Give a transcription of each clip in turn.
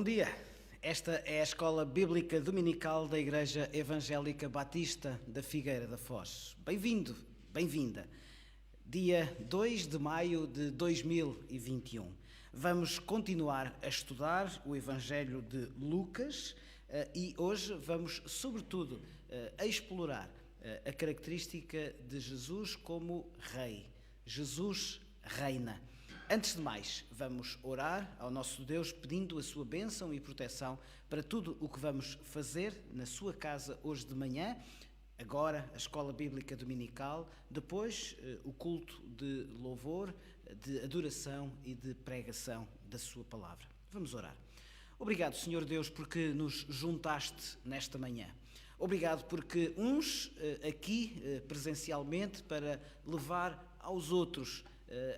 Bom dia, esta é a Escola Bíblica Dominical da Igreja Evangélica Batista da Figueira da Foz. Bem-vindo, bem-vinda. Dia 2 de maio de 2021. Vamos continuar a estudar o Evangelho de Lucas e hoje vamos, sobretudo, a explorar a característica de Jesus como Rei. Jesus reina. Antes de mais, vamos orar ao nosso Deus pedindo a sua bênção e proteção para tudo o que vamos fazer na sua casa hoje de manhã, agora a Escola Bíblica Dominical, depois o culto de louvor, de adoração e de pregação da sua palavra. Vamos orar. Obrigado, Senhor Deus, porque nos juntaste nesta manhã. Obrigado porque uns aqui presencialmente para levar aos outros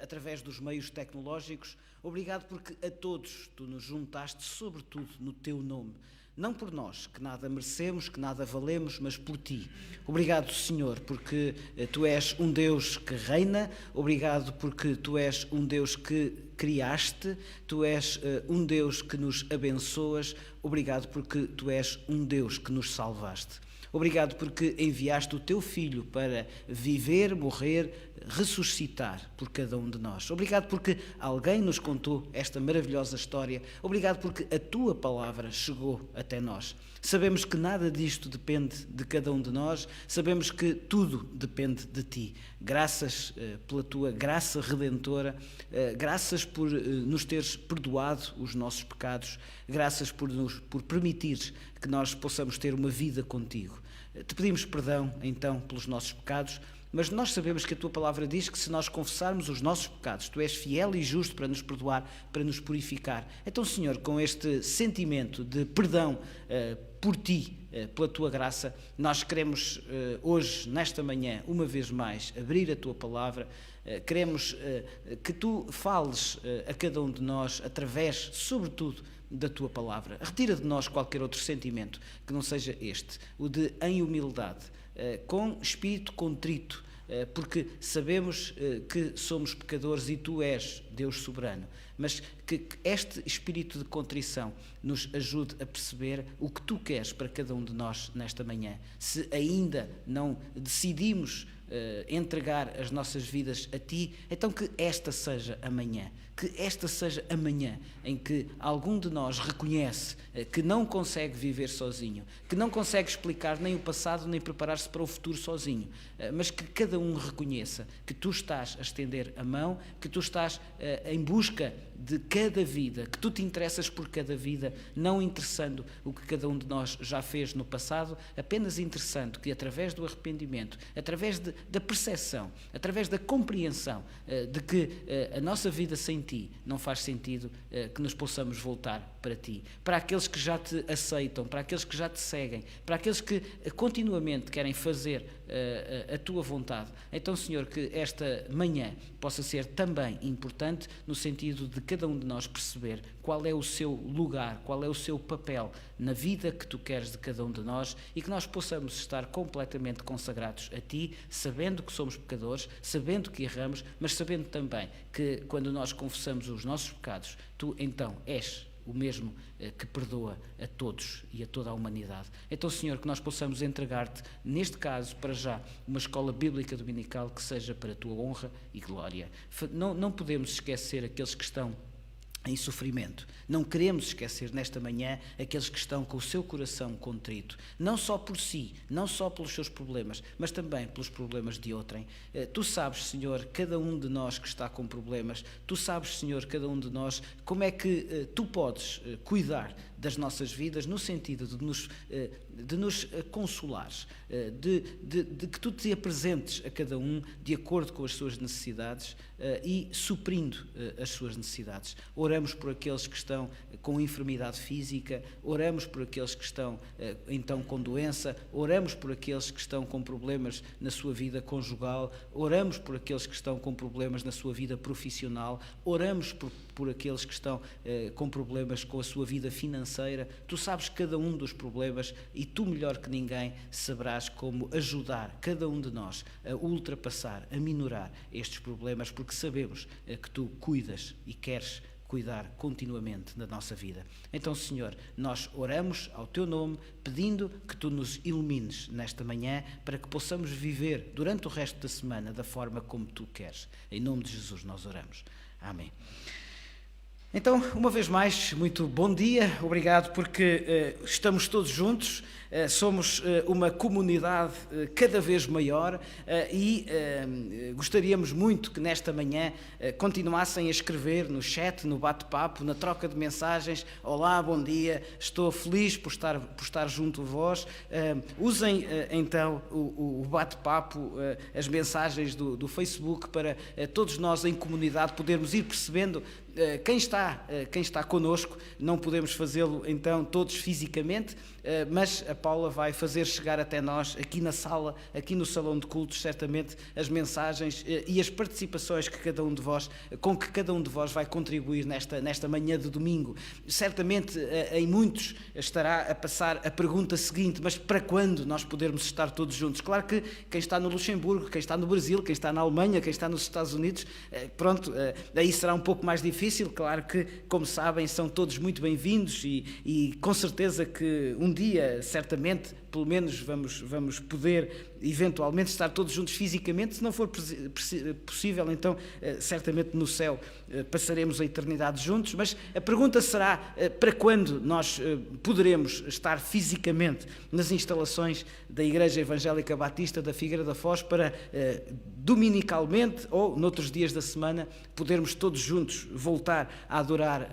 através dos meios tecnológicos. Obrigado porque a todos tu nos juntaste, sobretudo no teu nome. Não por nós, que nada merecemos, que nada valemos, mas por ti. Obrigado, Senhor, porque tu és um Deus que reina. Obrigado porque tu és um Deus que criaste. Tu és um Deus que nos abençoas. Obrigado porque tu és um Deus que nos salvaste. Obrigado porque enviaste o teu Filho para viver, morrer, ressuscitar por cada um de nós. Obrigado porque alguém nos contou esta maravilhosa história. Obrigado porque a tua palavra chegou até nós. Sabemos que nada disto depende de cada um de nós. Sabemos que tudo depende de ti. Graças pela tua graça redentora. Graças por nos teres perdoado os nossos pecados. Graças por permitires que nós possamos ter uma vida contigo. Te pedimos perdão, então, pelos nossos pecados, mas nós sabemos que a tua palavra diz que se nós confessarmos os nossos pecados, tu és fiel e justo para nos perdoar, para nos purificar. Então, Senhor, com este sentimento de perdão por ti, pela tua graça, nós queremos hoje, nesta manhã, uma vez mais, abrir a tua palavra. Queremos que tu fales a cada um de nós através, sobretudo, da tua palavra. Retira de nós qualquer outro sentimento que não seja este, o de em humildade, com espírito contrito, porque sabemos que somos pecadores e tu és Deus soberano, mas que este espírito de contrição nos ajude a perceber o que tu queres para cada um de nós nesta manhã. Se ainda não decidimos entregar as nossas vidas a ti, então que esta seja a manhã. Que esta seja a manhã em que algum de nós reconhece que não consegue viver sozinho, que não consegue explicar nem o passado, nem preparar-se para o futuro sozinho, mas que cada um reconheça que tu estás a estender a mão, que tu estás em busca de cada vida, que tu te interessas por cada vida, não interessando o que cada um de nós já fez no passado, apenas interessando que através do arrependimento, através da percepção, através da compreensão de que a nossa vida sem ti não faz sentido, que nos possamos voltar para ti, para aqueles que já te aceitam, para aqueles que já te seguem, para aqueles que continuamente querem fazer a tua vontade. Então, Senhor, que esta manhã possa ser também importante no sentido de cada um de nós perceber qual é o seu lugar, qual é o seu papel na vida que tu queres de cada um de nós e que nós possamos estar completamente consagrados a ti, sabendo que somos pecadores, sabendo que erramos, mas sabendo também que quando nós confessamos os nossos pecados, tu então és o mesmo que perdoa a todos e a toda a humanidade. Então, Senhor, que nós possamos entregar-te, neste caso, para já, uma escola bíblica dominical que seja para a tua honra e glória. Não podemos esquecer aqueles que estão em sofrimento. Não queremos esquecer nesta manhã aqueles que estão com o seu coração contrito, não só por si, não só pelos seus problemas, mas também pelos problemas de outrem. Tu sabes, Senhor, cada um de nós que está com problemas, tu sabes, Senhor, cada um de nós, como é que tu podes cuidar das nossas vidas no sentido de nos consolares, de que tu te apresentes a cada um de acordo com as suas necessidades e suprindo as suas necessidades. Oramos por aqueles que estão com enfermidade física, oramos por aqueles que estão então com doença, oramos por aqueles que estão com problemas na sua vida conjugal, oramos por aqueles que estão com problemas na sua vida profissional, oramos por aqueles que estão com problemas com a sua vida financeira. Tu sabes cada um dos problemas e tu melhor que ninguém saberás como ajudar cada um de nós a ultrapassar, a minorar estes problemas, porque sabemos que tu cuidas e queres cuidar continuamente da nossa vida. Então, Senhor, nós oramos ao Teu nome, pedindo que Tu nos ilumines nesta manhã para que possamos viver durante o resto da semana da forma como Tu queres. Em nome de Jesus nós oramos. Amém. Então, uma vez mais, muito bom dia, obrigado porque estamos todos juntos, somos uma comunidade cada vez maior e gostaríamos muito que nesta manhã continuassem a escrever no chat, no bate-papo, na troca de mensagens. Olá, bom dia, estou feliz por estar junto a vós. Usem então o bate-papo, as mensagens do Facebook para todos nós em comunidade podermos ir percebendo quem está connosco. Não podemos fazê-lo então todos fisicamente, mas a Paula vai fazer chegar até nós aqui na sala, aqui no salão de cultos, certamente as mensagens e as participações com que cada um de vós vai contribuir nesta manhã de domingo. Certamente em muitos estará a passar a pergunta seguinte: mas para quando nós podermos estar todos juntos? Claro que quem está no Luxemburgo, quem está no Brasil, quem está na Alemanha, quem está nos Estados Unidos, aí será um pouco mais difícil. Claro que, como sabem, são todos muito bem-vindos e com certeza que um dia, certamente, pelo menos vamos poder eventualmente estar todos juntos fisicamente. Se não for possível, então certamente no céu passaremos a eternidade juntos. Mas a pergunta será para quando nós poderemos estar fisicamente nas instalações da Igreja Evangélica Batista da Figueira da Foz para dominicalmente ou noutros dias da semana podermos todos juntos voltar a adorar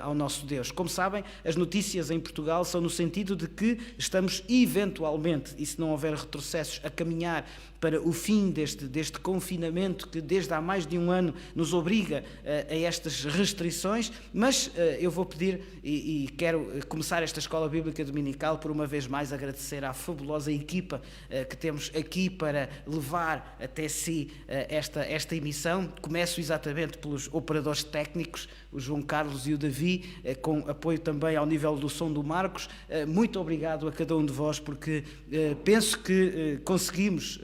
ao nosso Deus. Como sabem, as notícias em Portugal são no sentido de que estamos eventualmente, e se não houver retrocessos, a caminhar para o fim deste confinamento que desde há mais de um ano nos obriga a estas restrições. Mas eu vou pedir e quero começar esta Escola Bíblica Dominical por uma vez mais agradecer à fabulosa equipa que temos aqui para levar até si esta emissão. Começo exatamente pelos operadores técnicos, o João Carlos e o Davi, com apoio também ao nível do som do Marcos. Muito obrigado a cada um de vós, porque penso que conseguimos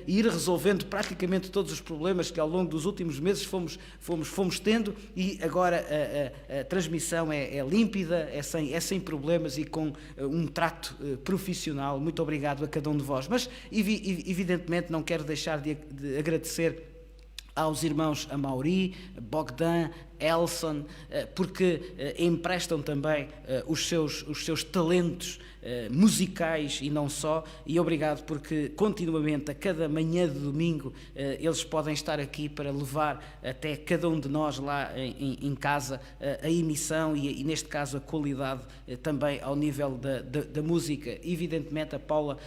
ir resolvendo praticamente todos os problemas que ao longo dos últimos meses fomos tendo, e agora a transmissão é límpida, é sem problemas e com um trato profissional. Muito obrigado a cada um de vós. Mas evidentemente não quero deixar de agradecer aos irmãos Amaury, Bogdan, Elson, porque emprestam também os seus talentos musicais e não só, e obrigado porque continuamente, a cada manhã de domingo, eles podem estar aqui para levar até cada um de nós lá em casa a emissão e neste caso a qualidade também ao nível da música. Evidentemente a Paula,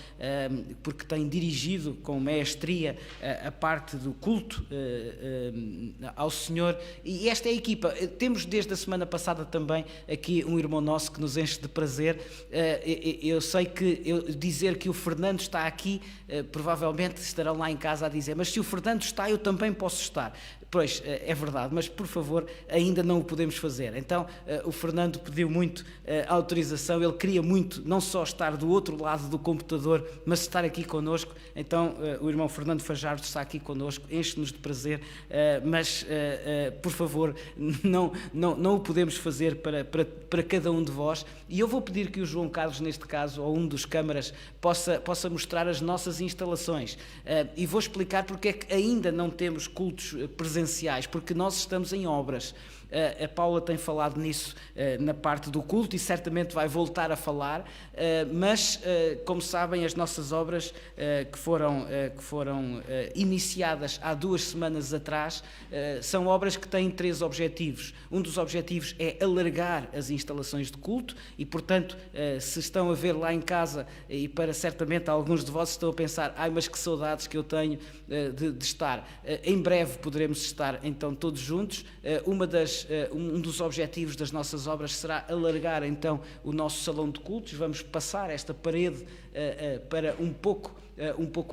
porque tem dirigido com maestria a parte do culto ao Senhor, e esta é a equipa. Temos desde a semana passada também aqui um irmão nosso que nos enche de prazer. Eu sei que dizer que o Fernando está aqui, provavelmente estarão lá em casa a dizer: mas se o Fernando está, eu também posso estar. Pois, é verdade, mas por favor, ainda não o podemos fazer. Então, o Fernando pediu muito autorização, ele queria muito não só estar do outro lado do computador, mas estar aqui connosco. Então, o irmão Fernando Fajardo está aqui connosco, enche-nos de prazer, mas, por favor, não o podemos fazer para cada um de vós. E eu vou pedir que o João Carlos, neste caso, ou um dos câmaras, possa mostrar as nossas instalações. E vou explicar porque é que ainda não temos cultos presenciais, porque nós estamos em obras. A Paula tem falado nisso na parte do culto e certamente vai voltar a falar, mas, como sabem, as nossas obras que foram iniciadas há 2 semanas atrás são obras que têm 3 objetivos. Um dos objetivos é alargar as instalações de culto e, portanto, se estão a ver lá em casa, e para certamente alguns de vós estão a pensar: ai, mas que saudades que eu tenho de estar. Em breve poderemos estar então todos juntos. Um dos objetivos das nossas obras será alargar então o nosso salão de cultos. Vamos passar esta parede para um pouco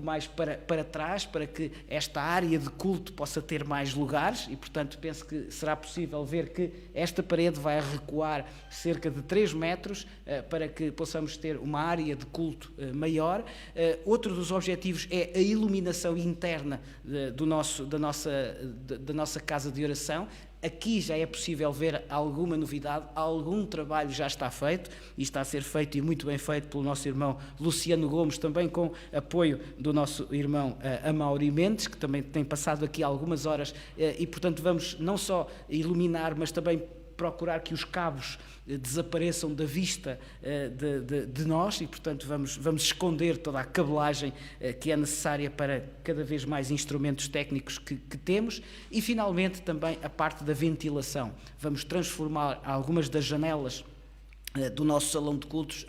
mais para trás, para que esta área de culto possa ter mais lugares, e portanto penso que será possível ver que esta parede vai recuar cerca de 3 metros para que possamos ter uma área de culto maior. Outro dos objetivos é a iluminação interna da nossa casa de oração. Aqui já é possível ver alguma novidade, algum trabalho já está feito e está a ser feito e muito bem feito pelo nosso irmão Luciano Gomes, também com apoio do nosso irmão Amaury Mendes, que também tem passado aqui algumas horas e, portanto, vamos não só iluminar, mas também procurar que os cabos desapareçam da vista de nós e, portanto, vamos esconder toda a cabelagem que é necessária para cada vez mais instrumentos técnicos que temos e, finalmente, também a parte da ventilação. Vamos transformar algumas das janelas do nosso salão de cultos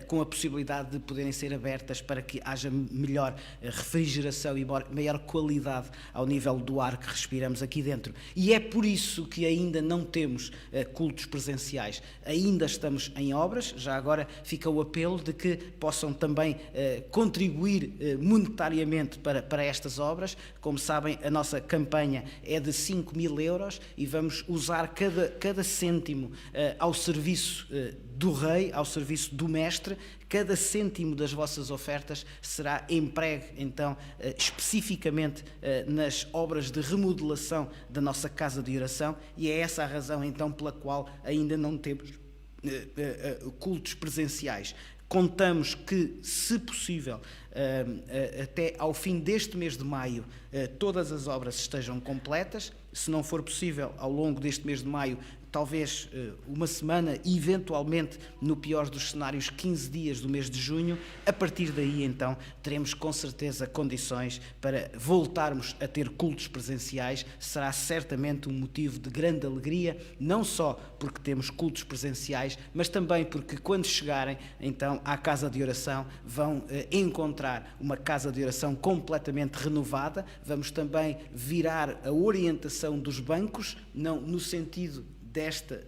com a possibilidade de poderem ser abertas para que haja melhor refrigeração e maior qualidade ao nível do ar que respiramos aqui dentro. E é por isso que ainda não temos cultos presenciais. Ainda estamos em obras, já agora fica o apelo de que possam também contribuir monetariamente para estas obras. Como sabem, a nossa campanha é de 5.000 euros e vamos usar cada cêntimo ao serviço do Rei, ao serviço do Mestre. Cada cêntimo das vossas ofertas será empregue, então, especificamente nas obras de remodelação da nossa casa de oração, e é essa a razão, então, pela qual ainda não temos cultos presenciais. Contamos que, se possível, até ao fim deste mês de maio, todas as obras estejam completas. Se não for possível, ao longo deste mês de maio, talvez uma semana e, eventualmente, no pior dos cenários, 15 dias do mês de junho. A partir daí, então, teremos com certeza condições para voltarmos a ter cultos presenciais. Será certamente um motivo de grande alegria, não só porque temos cultos presenciais, mas também porque, quando chegarem, então, à casa de oração, vão encontrar uma casa de oração completamente renovada. Vamos também virar a orientação dos bancos, não no sentido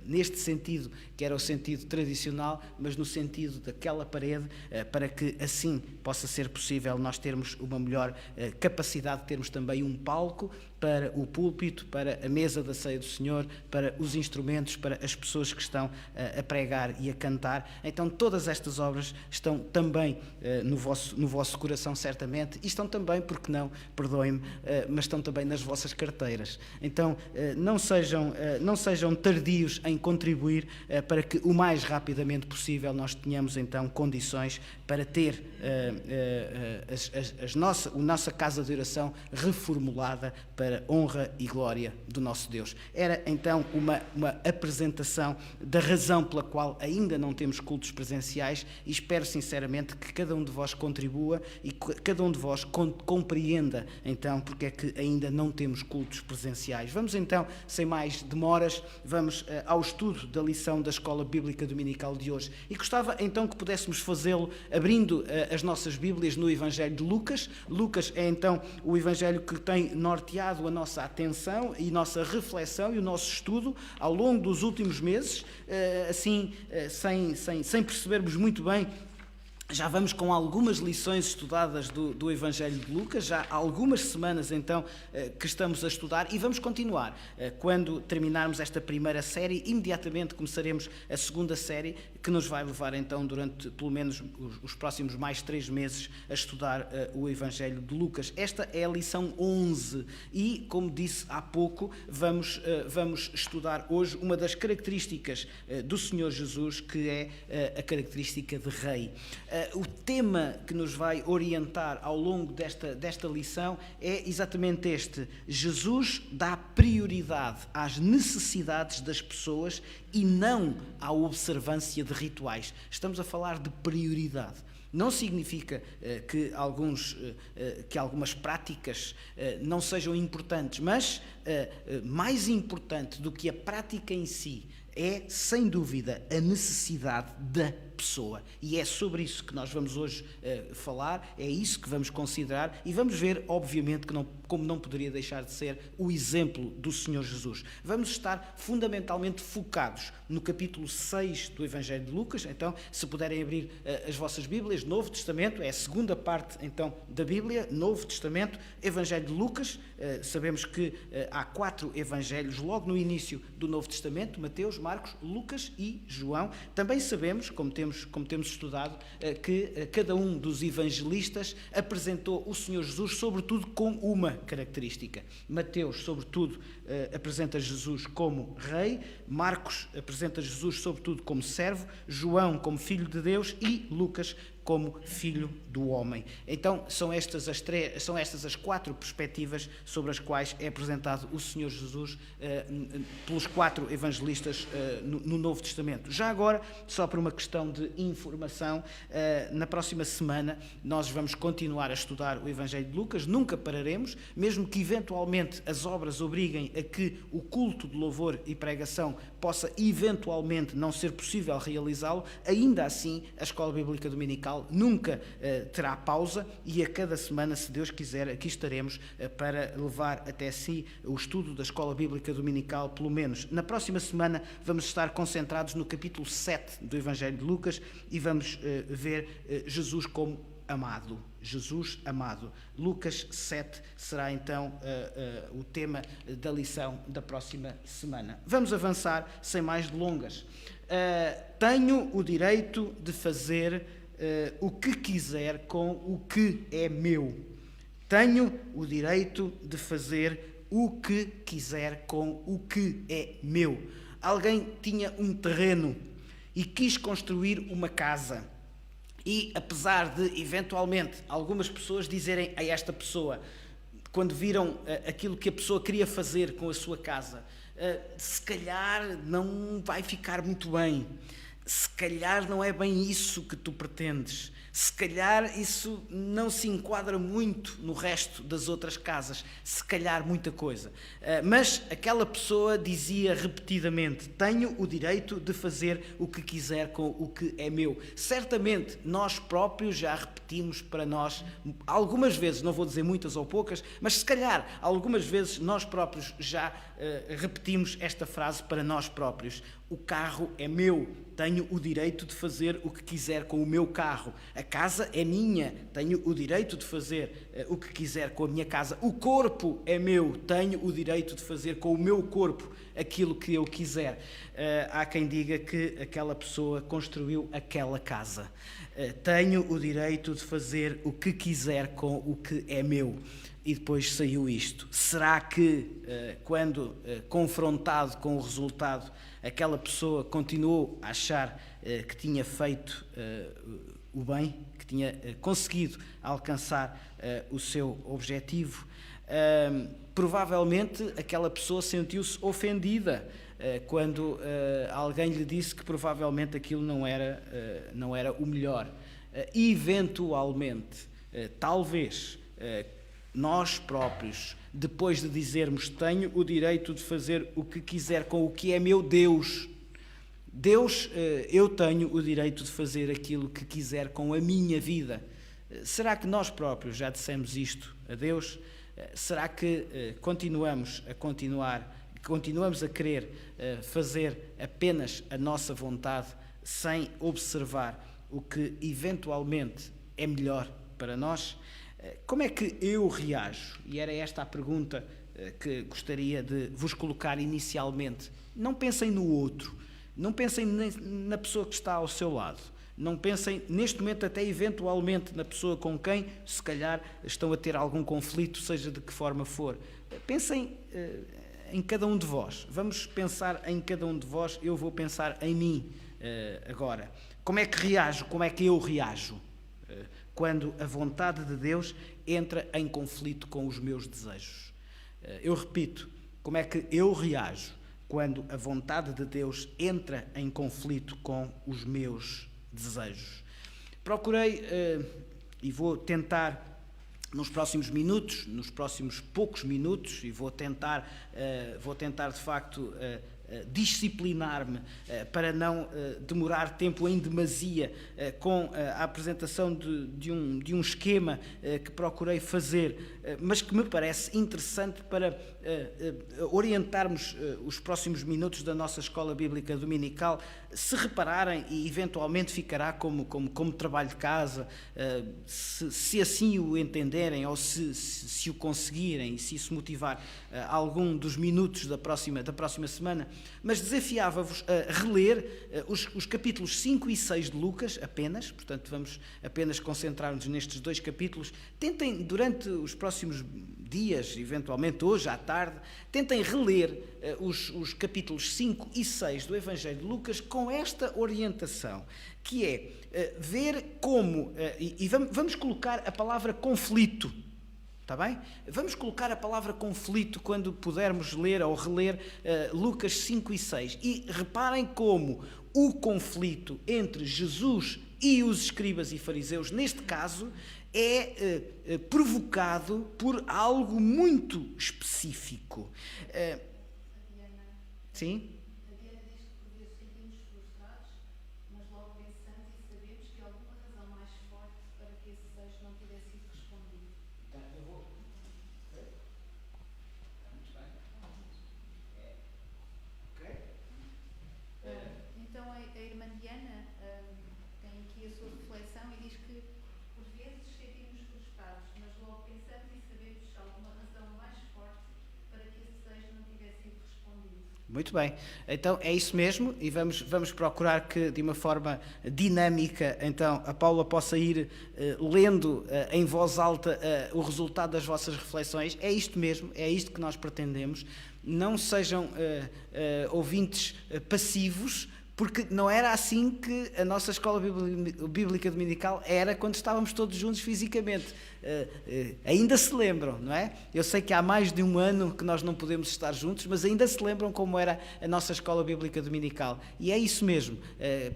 neste sentido, que era o sentido tradicional, mas no sentido daquela parede, para que assim possa ser possível nós termos uma melhor capacidade de termos também um palco para o púlpito, para a mesa da ceia do Senhor, para os instrumentos, para as pessoas que estão a pregar e a cantar. Então todas estas obras estão também no vosso coração, certamente, e estão também, porque não, perdoem-me, mas estão também nas vossas carteiras. Então não sejam tardios em contribuir para que o mais rapidamente possível nós tenhamos então condições para ter a nossa casa de oração reformulada para honra e glória do nosso Deus. Era então uma apresentação da razão pela qual ainda não temos cultos presenciais e espero sinceramente que cada um de vós contribua e que cada um de vós compreenda então porque é que ainda não temos cultos presenciais. Vamos então, sem mais demoras, vamos ao estudo da lição da Escola Bíblica Dominical de hoje e gostava então que pudéssemos fazê-lo abrindo as nossas Bíblias no Evangelho de Lucas. Lucas é então o Evangelho que tem norteado a nossa atenção e nossa reflexão e o nosso estudo ao longo dos últimos meses, assim, sem percebermos muito bem. Já vamos com algumas lições estudadas do Evangelho de Lucas, já há algumas semanas então que estamos a estudar e vamos continuar. Quando terminarmos esta primeira série, imediatamente começaremos a segunda série, que nos vai levar então durante pelo menos os próximos mais 3 meses a estudar o Evangelho de Lucas. Esta é a lição 11 e, como disse há pouco, vamos estudar hoje uma das características do Senhor Jesus, que é a característica de Rei. O tema que nos vai orientar ao longo desta lição é exatamente este: Jesus dá prioridade às necessidades das pessoas e não à observância de rituais. Estamos a falar de prioridade. Não significa que algumas práticas não sejam importantes, mas mais importante do que a prática em si é, sem dúvida, a necessidade da pessoa. E é sobre isso que nós vamos hoje falar, é isso que vamos considerar e vamos ver, obviamente, como não poderia deixar de ser, o exemplo do Senhor Jesus. Vamos estar fundamentalmente focados no capítulo 6 do Evangelho de Lucas. Então, se puderem abrir as vossas Bíblias, Novo Testamento, é a segunda parte então da Bíblia, Novo Testamento, Evangelho de Lucas. Sabemos que há 4 evangelhos logo no início do Novo Testamento: Mateus, Marcos, Lucas e João. Também sabemos, como temos temos estudado, que cada um dos evangelistas apresentou o Senhor Jesus, sobretudo, com uma característica. Mateus, sobretudo, apresenta Jesus como rei, Marcos apresenta Jesus, sobretudo, como servo, João como filho de Deus e Lucas como filho do homem. Então, são estas as quatro perspectivas sobre as quais é apresentado o Senhor Jesus pelos quatro evangelistas no Novo Testamento. Já agora, só por uma questão de informação, na próxima semana nós vamos continuar a estudar o Evangelho de Lucas, nunca pararemos, mesmo que eventualmente as obras obriguem a que o culto de louvor e pregação possa eventualmente não ser possível realizá-lo, ainda assim a Escola Bíblica Dominical nunca terá pausa e a cada semana, se Deus quiser, aqui estaremos para levar até si o estudo da Escola Bíblica Dominical. Pelo menos na próxima semana vamos estar concentrados no capítulo 7 do Evangelho de Lucas e vamos ver Jesus como amado. Jesus amado. Lucas 7 será então o tema da lição da próxima semana. Vamos avançar sem mais delongas. Tenho o direito de fazer o que quiser com o que é meu. Tenho o direito de fazer o que quiser com o que é meu. Alguém tinha um terreno e quis construir uma casa. E apesar de, eventualmente, algumas pessoas dizerem a esta pessoa, quando viram aquilo que a pessoa queria fazer com a sua casa, se calhar não vai ficar muito bem. Se calhar não é bem isso que tu pretendes. Se calhar isso não se enquadra muito no resto das outras casas. Se calhar muita coisa. Mas aquela pessoa dizia repetidamente: tenho o direito de fazer o que quiser com o que é meu. Certamente nós próprios já repetimos para nós, algumas vezes, não vou dizer muitas ou poucas, mas se calhar algumas vezes nós próprios já repetimos esta frase para nós próprios: o carro é meu, tenho o direito de fazer o que quiser com o meu carro. A casa é minha, tenho o direito de fazer o que quiser com a minha casa. O corpo é meu, tenho o direito de fazer com o meu corpo aquilo que eu quiser. Há quem diga que aquela pessoa construiu aquela casa. Tenho o direito de fazer o que quiser com o que é meu. E depois saiu isto. Será que, quando confrontado com o resultado, aquela pessoa continuou a achar que tinha feito o bem, que tinha conseguido alcançar o seu objetivo? Provavelmente aquela pessoa sentiu-se ofendida quando alguém lhe disse que provavelmente aquilo não era o melhor. Eventualmente, talvez, nós próprios, depois de dizermos tenho o direito de fazer o que quiser com o que é meu, Deus, eu tenho o direito de fazer aquilo que quiser com a minha vida. Será que nós próprios já dissemos isto a Deus? Será que continuamos a querer fazer apenas a nossa vontade sem observar o que eventualmente é melhor para nós? Como é que eu reajo? E era esta a pergunta que gostaria de vos colocar inicialmente. Não pensem no outro, não pensem na pessoa que está ao seu lado, não pensem neste momento até eventualmente na pessoa com quem se calhar estão a ter algum conflito, seja de que forma for. Pensem em cada um de vós. Vamos pensar em cada um de vós, eu vou pensar em mim agora. Como é que reajo? Como é que eu reajo quando a vontade de Deus entra em conflito com os meus desejos? Eu repito, como é que eu reajo quando a vontade de Deus entra em conflito com os meus desejos? Procurei, e vou tentar nos próximos poucos minutos, e vou tentar de facto disciplinar-me para não demorar tempo em demasia com a apresentação de um esquema que procurei fazer, mas que me parece interessante para orientarmos os próximos minutos da nossa Escola Bíblica Dominical Se repararem, e eventualmente ficará como trabalho de casa, se assim o entenderem ou se o conseguirem, se isso motivar algum dos minutos da próxima semana, mas desafiava-vos a reler os capítulos 5 e 6 de Lucas apenas, portanto vamos apenas concentrar-nos nestes 2 capítulos. Tentem durante os próximos dias, eventualmente hoje à tarde, tentem reler os capítulos 5 e 6 do Evangelho de Lucas com esta orientação, que é ver como, e vamos colocar a palavra conflito, está bem? Vamos colocar a palavra conflito quando pudermos ler ou reler Lucas 5 e 6, e reparem como o conflito entre Jesus e os escribas e fariseus, neste caso, é provocado por algo muito específico. Sim? A Diana diz que por vezes sentimos frustrados, mas logo pensamos e sabemos que há alguma razão mais forte para que esse desejo não tivesse sido respondido. Eu vou. Muito bem. Ok. Então a irmã Diana tem aqui a sua reflexão e diz que por vezes sentimos frustrados, mas logo pensamos e sabemos que há alguma razão mais forte para que esse desejo não tivesse sido respondido. Muito bem, então é isso mesmo, e vamos procurar que de uma forma dinâmica, então a Paula possa ir lendo em voz alta o resultado das vossas reflexões. É isto mesmo, é isto que nós pretendemos. Não sejam ouvintes passivos, porque não era assim que a nossa escola bíblica dominical era quando estávamos todos juntos fisicamente. Ainda se lembram, não é? Eu sei que há mais de um ano que nós não podemos estar juntos, mas ainda se lembram como era a nossa escola bíblica dominical. E é isso mesmo.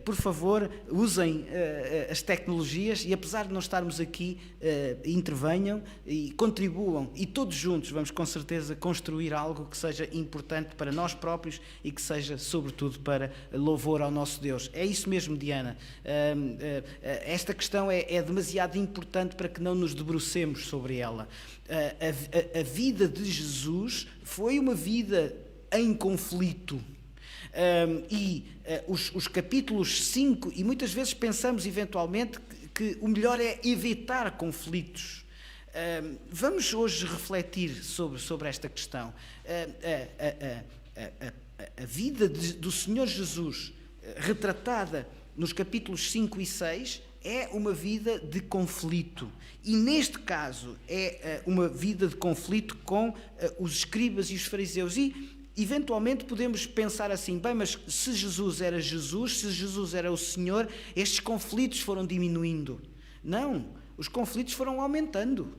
Por favor, usem as tecnologias e, apesar de não estarmos aqui, intervenham e contribuam. E todos juntos vamos, com certeza, construir algo que seja importante para nós próprios e que seja, sobretudo, para louvor ao nosso Deus. É isso mesmo, Diana. Esta questão é demasiado importante para que não nos debrucemos sobre ela. A vida de Jesus foi uma vida em conflito. Os capítulos 5, e muitas vezes pensamos eventualmente que o melhor é evitar conflitos. Vamos hoje refletir sobre esta questão. A vida do Senhor Jesus, retratada nos capítulos 5 e 6, é uma vida de conflito. E neste caso é uma vida de conflito com os escribas e os fariseus. E eventualmente podemos pensar assim, bem, mas se Jesus era Jesus, se Jesus era o Senhor, estes conflitos foram diminuindo. Não, os conflitos foram aumentando.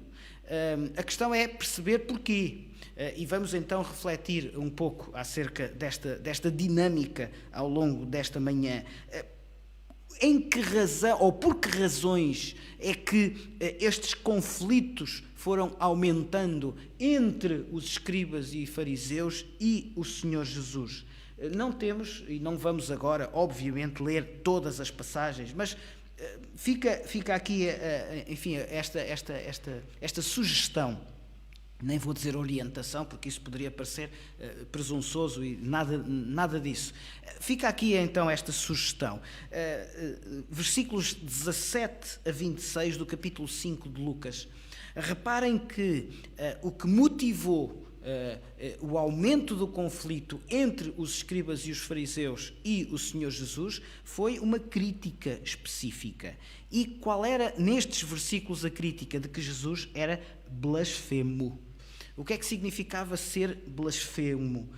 A questão é perceber porquê. E vamos então refletir um pouco acerca desta dinâmica ao longo desta manhã. Em que razão, ou por que razões é que estes conflitos foram aumentando entre os escribas e fariseus e o Senhor Jesus? Não temos, e não vamos agora, obviamente, ler todas as passagens, mas fica aqui, enfim, esta sugestão. Nem vou dizer orientação, porque isso poderia parecer presunçoso e nada disso. Fica aqui então esta sugestão. Versículos 17 a 26 do capítulo 5 de Lucas. Reparem que o que motivou o aumento do conflito entre os escribas e os fariseus e o Senhor Jesus foi uma crítica específica. E qual era, nestes versículos, a crítica? De que Jesus era blasfemo. O que é que significava ser blasfemo?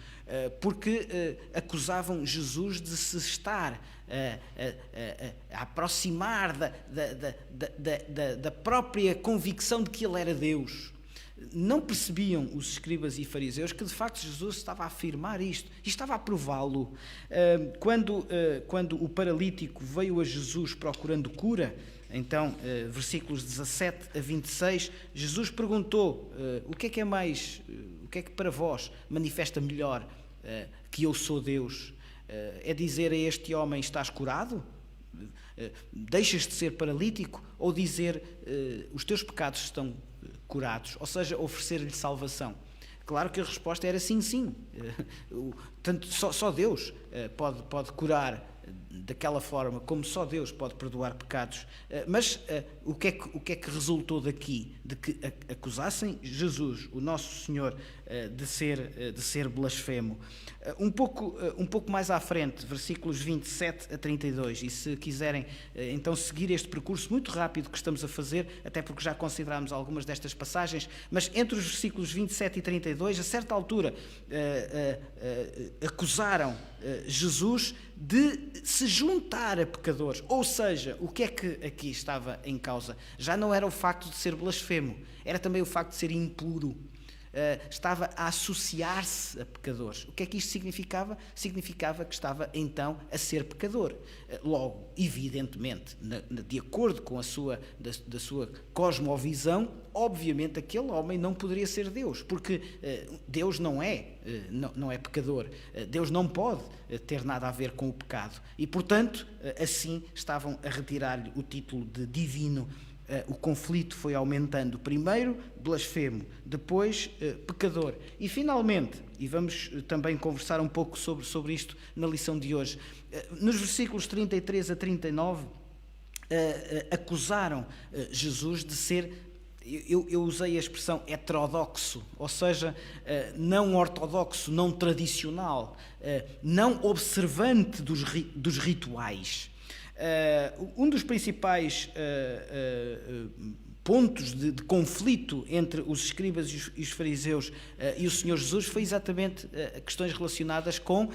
Porque acusavam Jesus de se estar a aproximar da própria convicção de que ele era Deus. Não percebiam os escribas e fariseus que de facto Jesus estava a afirmar isto e estava a prová-lo. Quando o paralítico veio a Jesus procurando cura, então, versículos 17 a 26, Jesus perguntou, o que é que para vós manifesta melhor que eu sou Deus? É dizer a este homem, estás curado? Deixas de ser paralítico? Ou dizer, os teus pecados estão curados? Ou seja, oferecer-lhe salvação. Claro que a resposta era sim. Só Deus pode curar daquela forma como só Deus pode perdoar pecados. Mas o que é que resultou daqui? De que acusassem Jesus, o nosso Senhor, de ser blasfemo. Um pouco mais à frente, versículos 27 a 32, e se quiserem então seguir este percurso muito rápido que estamos a fazer, até porque já considerámos algumas destas passagens, mas entre os versículos 27 e 32, a certa altura acusaram Jesus de se juntar a pecadores. Ou seja, o que é que aqui estava em causa? Já não era o facto de ser blasfemo, era também o facto de ser impuro. Estava a associar-se a pecadores. O que é que isto significava? Significava que estava então a ser pecador. Logo, evidentemente, de acordo com da sua cosmovisão, obviamente aquele homem não poderia ser Deus, porque Deus não é pecador. Deus não pode ter nada a ver com o pecado. E, portanto, assim estavam a retirar-lhe o título de divino. O conflito foi aumentando. Primeiro, blasfemo, depois, pecador. E, finalmente, e vamos também conversar um pouco sobre isto na lição de hoje, nos versículos 33 a 39, acusaram Jesus de ser, eu usei a expressão heterodoxo, ou seja, não ortodoxo, não tradicional, não observante dos rituais. Um dos principais pontos de conflito entre os escribas e os fariseus e o Senhor Jesus foi exatamente questões relacionadas com,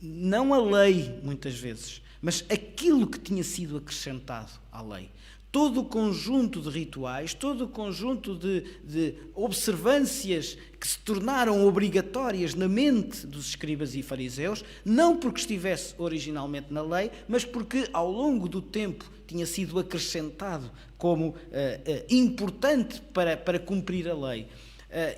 não a lei, muitas vezes, mas aquilo que tinha sido acrescentado à lei. Todo o conjunto de rituais, todo o conjunto de observâncias que se tornaram obrigatórias na mente dos escribas e fariseus, não porque estivesse originalmente na lei, mas porque ao longo do tempo tinha sido acrescentado como importante para cumprir a lei.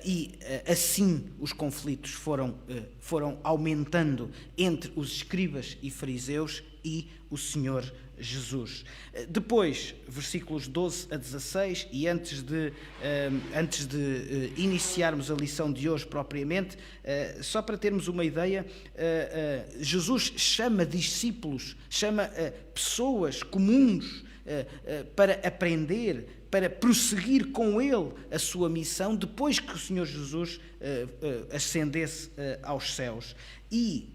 E assim os conflitos foram aumentando entre os escribas e fariseus e o Senhor Jesus. Depois, versículos 12 a 16, e antes de iniciarmos a lição de hoje propriamente, só para termos uma ideia, Jesus chama discípulos, chama pessoas comuns para aprender, para prosseguir com ele a sua missão, depois que o Senhor Jesus ascendesse aos céus. E,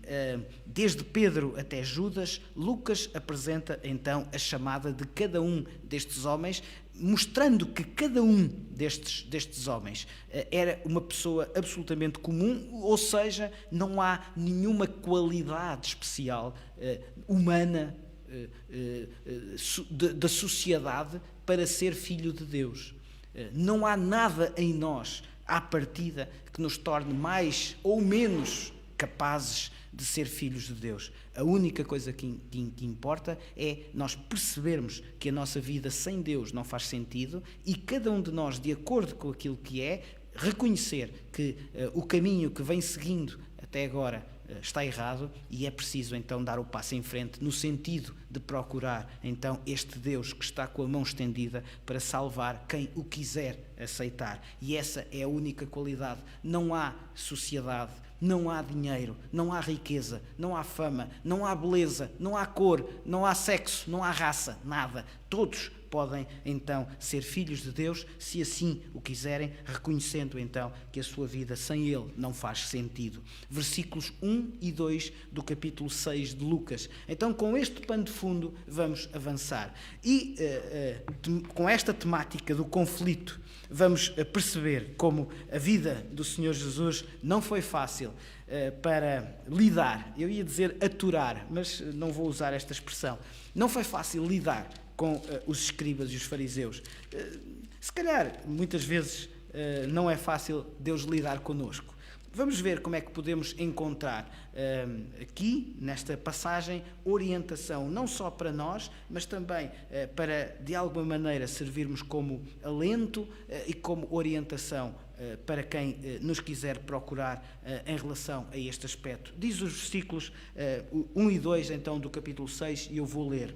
desde Pedro até Judas, Lucas apresenta então a chamada de cada um destes homens, mostrando que cada um destes homens era uma pessoa absolutamente comum, ou seja, não há nenhuma qualidade especial humana da sociedade para ser filho de Deus. Não há nada em nós, à partida, que nos torne mais ou menos capazes de ser filhos de Deus. A única coisa que importa é nós percebermos que a nossa vida sem Deus não faz sentido e cada um de nós, de acordo com aquilo que é, reconhecer que o caminho que vem seguindo até agora está errado e é preciso então dar o passo em frente no sentido de procurar então este Deus que está com a mão estendida para salvar quem o quiser aceitar. E essa é a única qualidade. Não há sociedade, não há dinheiro, não há riqueza, não há fama, não há beleza, não há cor, não há sexo, não há raça, nada. Todos podem então ser filhos de Deus se assim o quiserem, reconhecendo então que a sua vida sem Ele não faz sentido. Versículos 1 e 2 do capítulo 6 de Lucas. Então, com este pano de fundo, vamos avançar. E com esta temática do conflito, vamos perceber como a vida do Senhor Jesus não foi fácil para lidar. Eu ia dizer aturar, mas não vou usar esta expressão. Não foi fácil lidar com os escribas e os fariseus. Se calhar, muitas vezes, não é fácil Deus lidar connosco. Vamos ver como é que podemos encontrar aqui, nesta passagem, orientação não só para nós, mas também para, de alguma maneira, servirmos como alento e como orientação para quem nos quiser procurar em relação a este aspecto. Diz os versículos 1 e 2, então, do capítulo 6, e eu vou ler.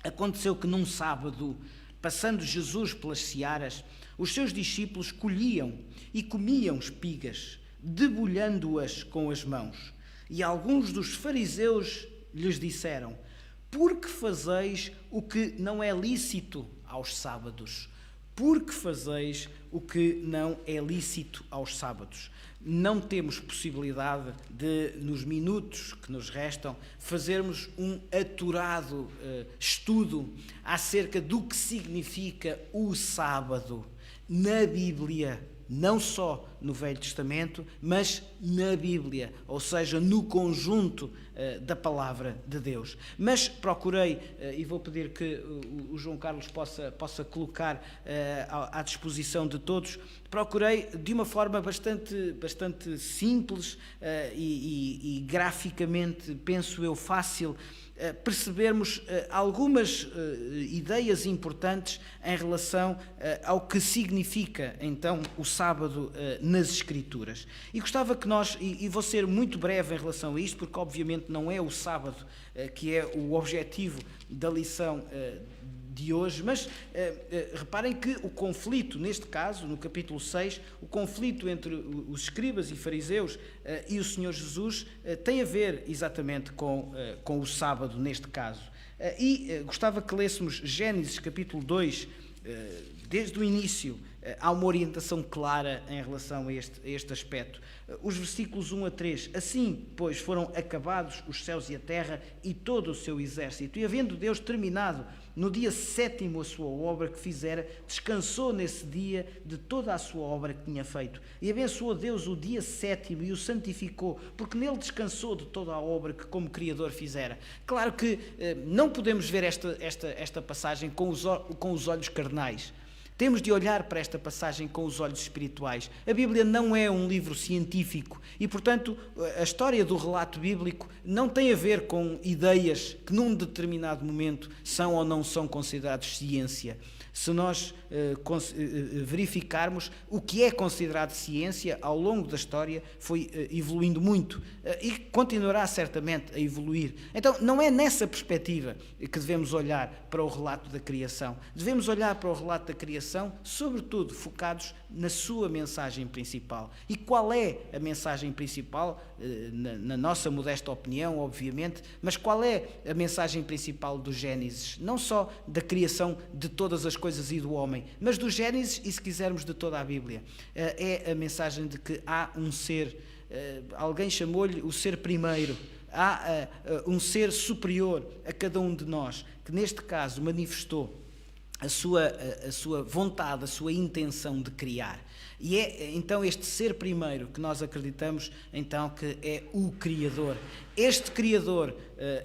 Aconteceu que num sábado, passando Jesus pelas searas, os seus discípulos colhiam e comiam espigas, debulhando-as com as mãos. E alguns dos fariseus lhes disseram: Porque fazeis o que não é lícito aos sábados? Porque fazeis o que não é lícito aos sábados? Não temos possibilidade de, nos minutos que nos restam, fazermos um aturado estudo acerca do que significa o sábado na Bíblia, não só no Velho Testamento, mas na Bíblia, ou seja, no conjunto da Palavra de Deus. Mas procurei, e vou pedir que o João Carlos possa colocar à disposição de todos, procurei de uma forma bastante simples e graficamente, penso eu, fácil, percebermos algumas ideias importantes em relação ao que significa então o sábado nas Escrituras. E gostava que nós, e vou ser muito breve em relação a isto, porque obviamente não é o sábado que é o objetivo da lição de hoje, mas reparem que o conflito, neste caso, no capítulo 6, o conflito entre os escribas e fariseus e o Senhor Jesus tem a ver exatamente com o sábado, neste caso. E gostava que lêssemos Gênesis capítulo 2, desde o início. Há uma orientação clara em relação a este aspecto. Os versículos 1 a 3. Assim, pois, foram acabados os céus e a terra e todo o seu exército. E havendo Deus terminado no dia 7º a sua obra que fizera, descansou nesse dia de toda a sua obra que tinha feito. E abençoou Deus o dia 7º e o santificou, porque nele descansou de toda a obra que como Criador fizera. Claro que não podemos ver esta passagem com os olhos carnais. Temos de olhar para esta passagem com os olhos espirituais. A Bíblia não é um livro científico e, portanto, a história do relato bíblico não tem a ver com ideias que num determinado momento são ou não são considerados ciência. Se nós verificarmos o que é considerado ciência ao longo da história, foi evoluindo muito e continuará certamente a evoluir. Então, não é nessa perspectiva que devemos olhar para o relato da criação. Devemos olhar para o relato da criação, sobretudo focados na sua mensagem principal. E qual é a mensagem principal? Na nossa modesta opinião, obviamente, mas qual é a mensagem principal do Gênesis? Não só da criação de todas as coisas e do homem, mas do Gênesis e, se quisermos, de toda a Bíblia. É a mensagem de que há um ser, alguém chamou-lhe o ser primeiro, há um ser superior a cada um de nós, que neste caso manifestou a sua vontade, a sua intenção de criar. E é então este ser primeiro que nós acreditamos então que é o Criador. Este Criador,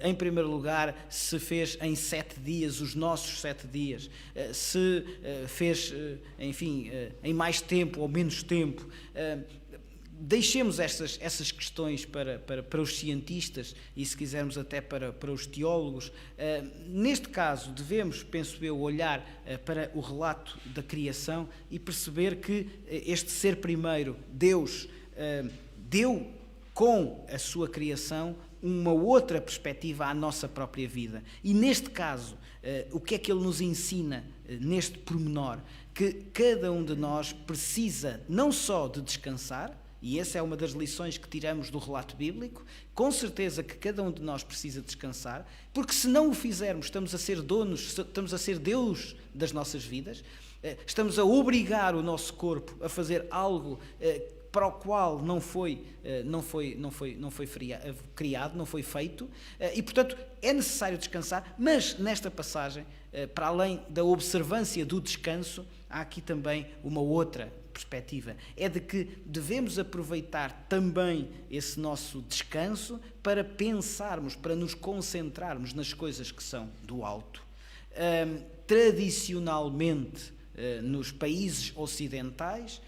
em primeiro lugar, se fez em 7 dias, os nossos 7 dias, se fez, enfim, em mais tempo ou menos tempo. Deixemos essas questões para os cientistas e, se quisermos, até para os teólogos. Neste caso, devemos, penso eu, olhar para o relato da criação e perceber que este ser primeiro, Deus, deu com a sua criação uma outra perspectiva à nossa própria vida. E, neste caso, o que é que ele nos ensina neste pormenor? Que cada um de nós precisa não só de descansar, e essa é uma das lições que tiramos do relato bíblico, com certeza que cada um de nós precisa descansar, porque se não o fizermos, estamos a ser donos, estamos a ser Deus das nossas vidas, estamos a obrigar o nosso corpo a fazer algo para o qual não foi criado, não foi feito, e, portanto, é necessário descansar, mas nesta passagem, para além da observância do descanso, há aqui também uma outra perspectiva, é de que devemos aproveitar também esse nosso descanso para pensarmos, para nos concentrarmos nas coisas que são do alto. Tradicionalmente, nos países ocidentais,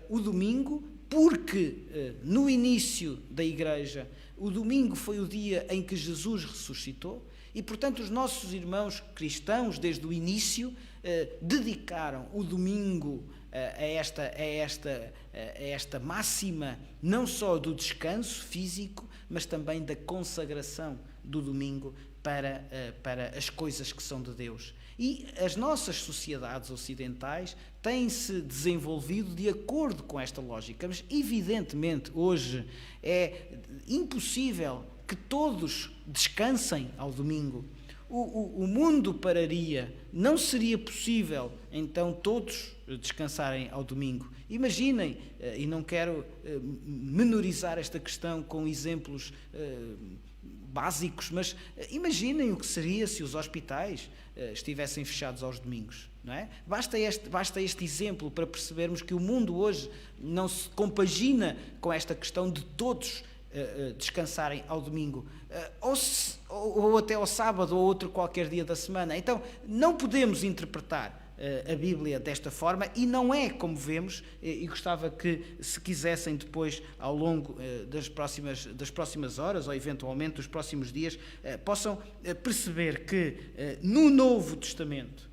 o domingo, porque no início da Igreja, o domingo foi o dia em que Jesus ressuscitou, e, portanto, os nossos irmãos cristãos, desde o início, dedicaram o domingo a esta máxima, não só do descanso físico, mas também da consagração do domingo para as coisas que são de Deus. E as nossas sociedades ocidentais têm-se desenvolvido de acordo com esta lógica, mas evidentemente hoje é impossível que todos descansem ao domingo. o mundo pararia, não seria possível então todos descansarem ao domingo. Imaginem, e não quero menorizar esta questão com exemplos básicos, mas imaginem o que seria se os hospitais estivessem fechados aos domingos, não é? Basta este exemplo para percebermos que o mundo hoje não se compagina com esta questão de todos descansarem ao domingo, ou até ao sábado, ou outro qualquer dia da semana. Então, não podemos interpretar a Bíblia desta forma, e não é como vemos, e gostava que, se quisessem depois, ao longo das próximas horas, ou eventualmente dos próximos dias, possam perceber que no Novo Testamento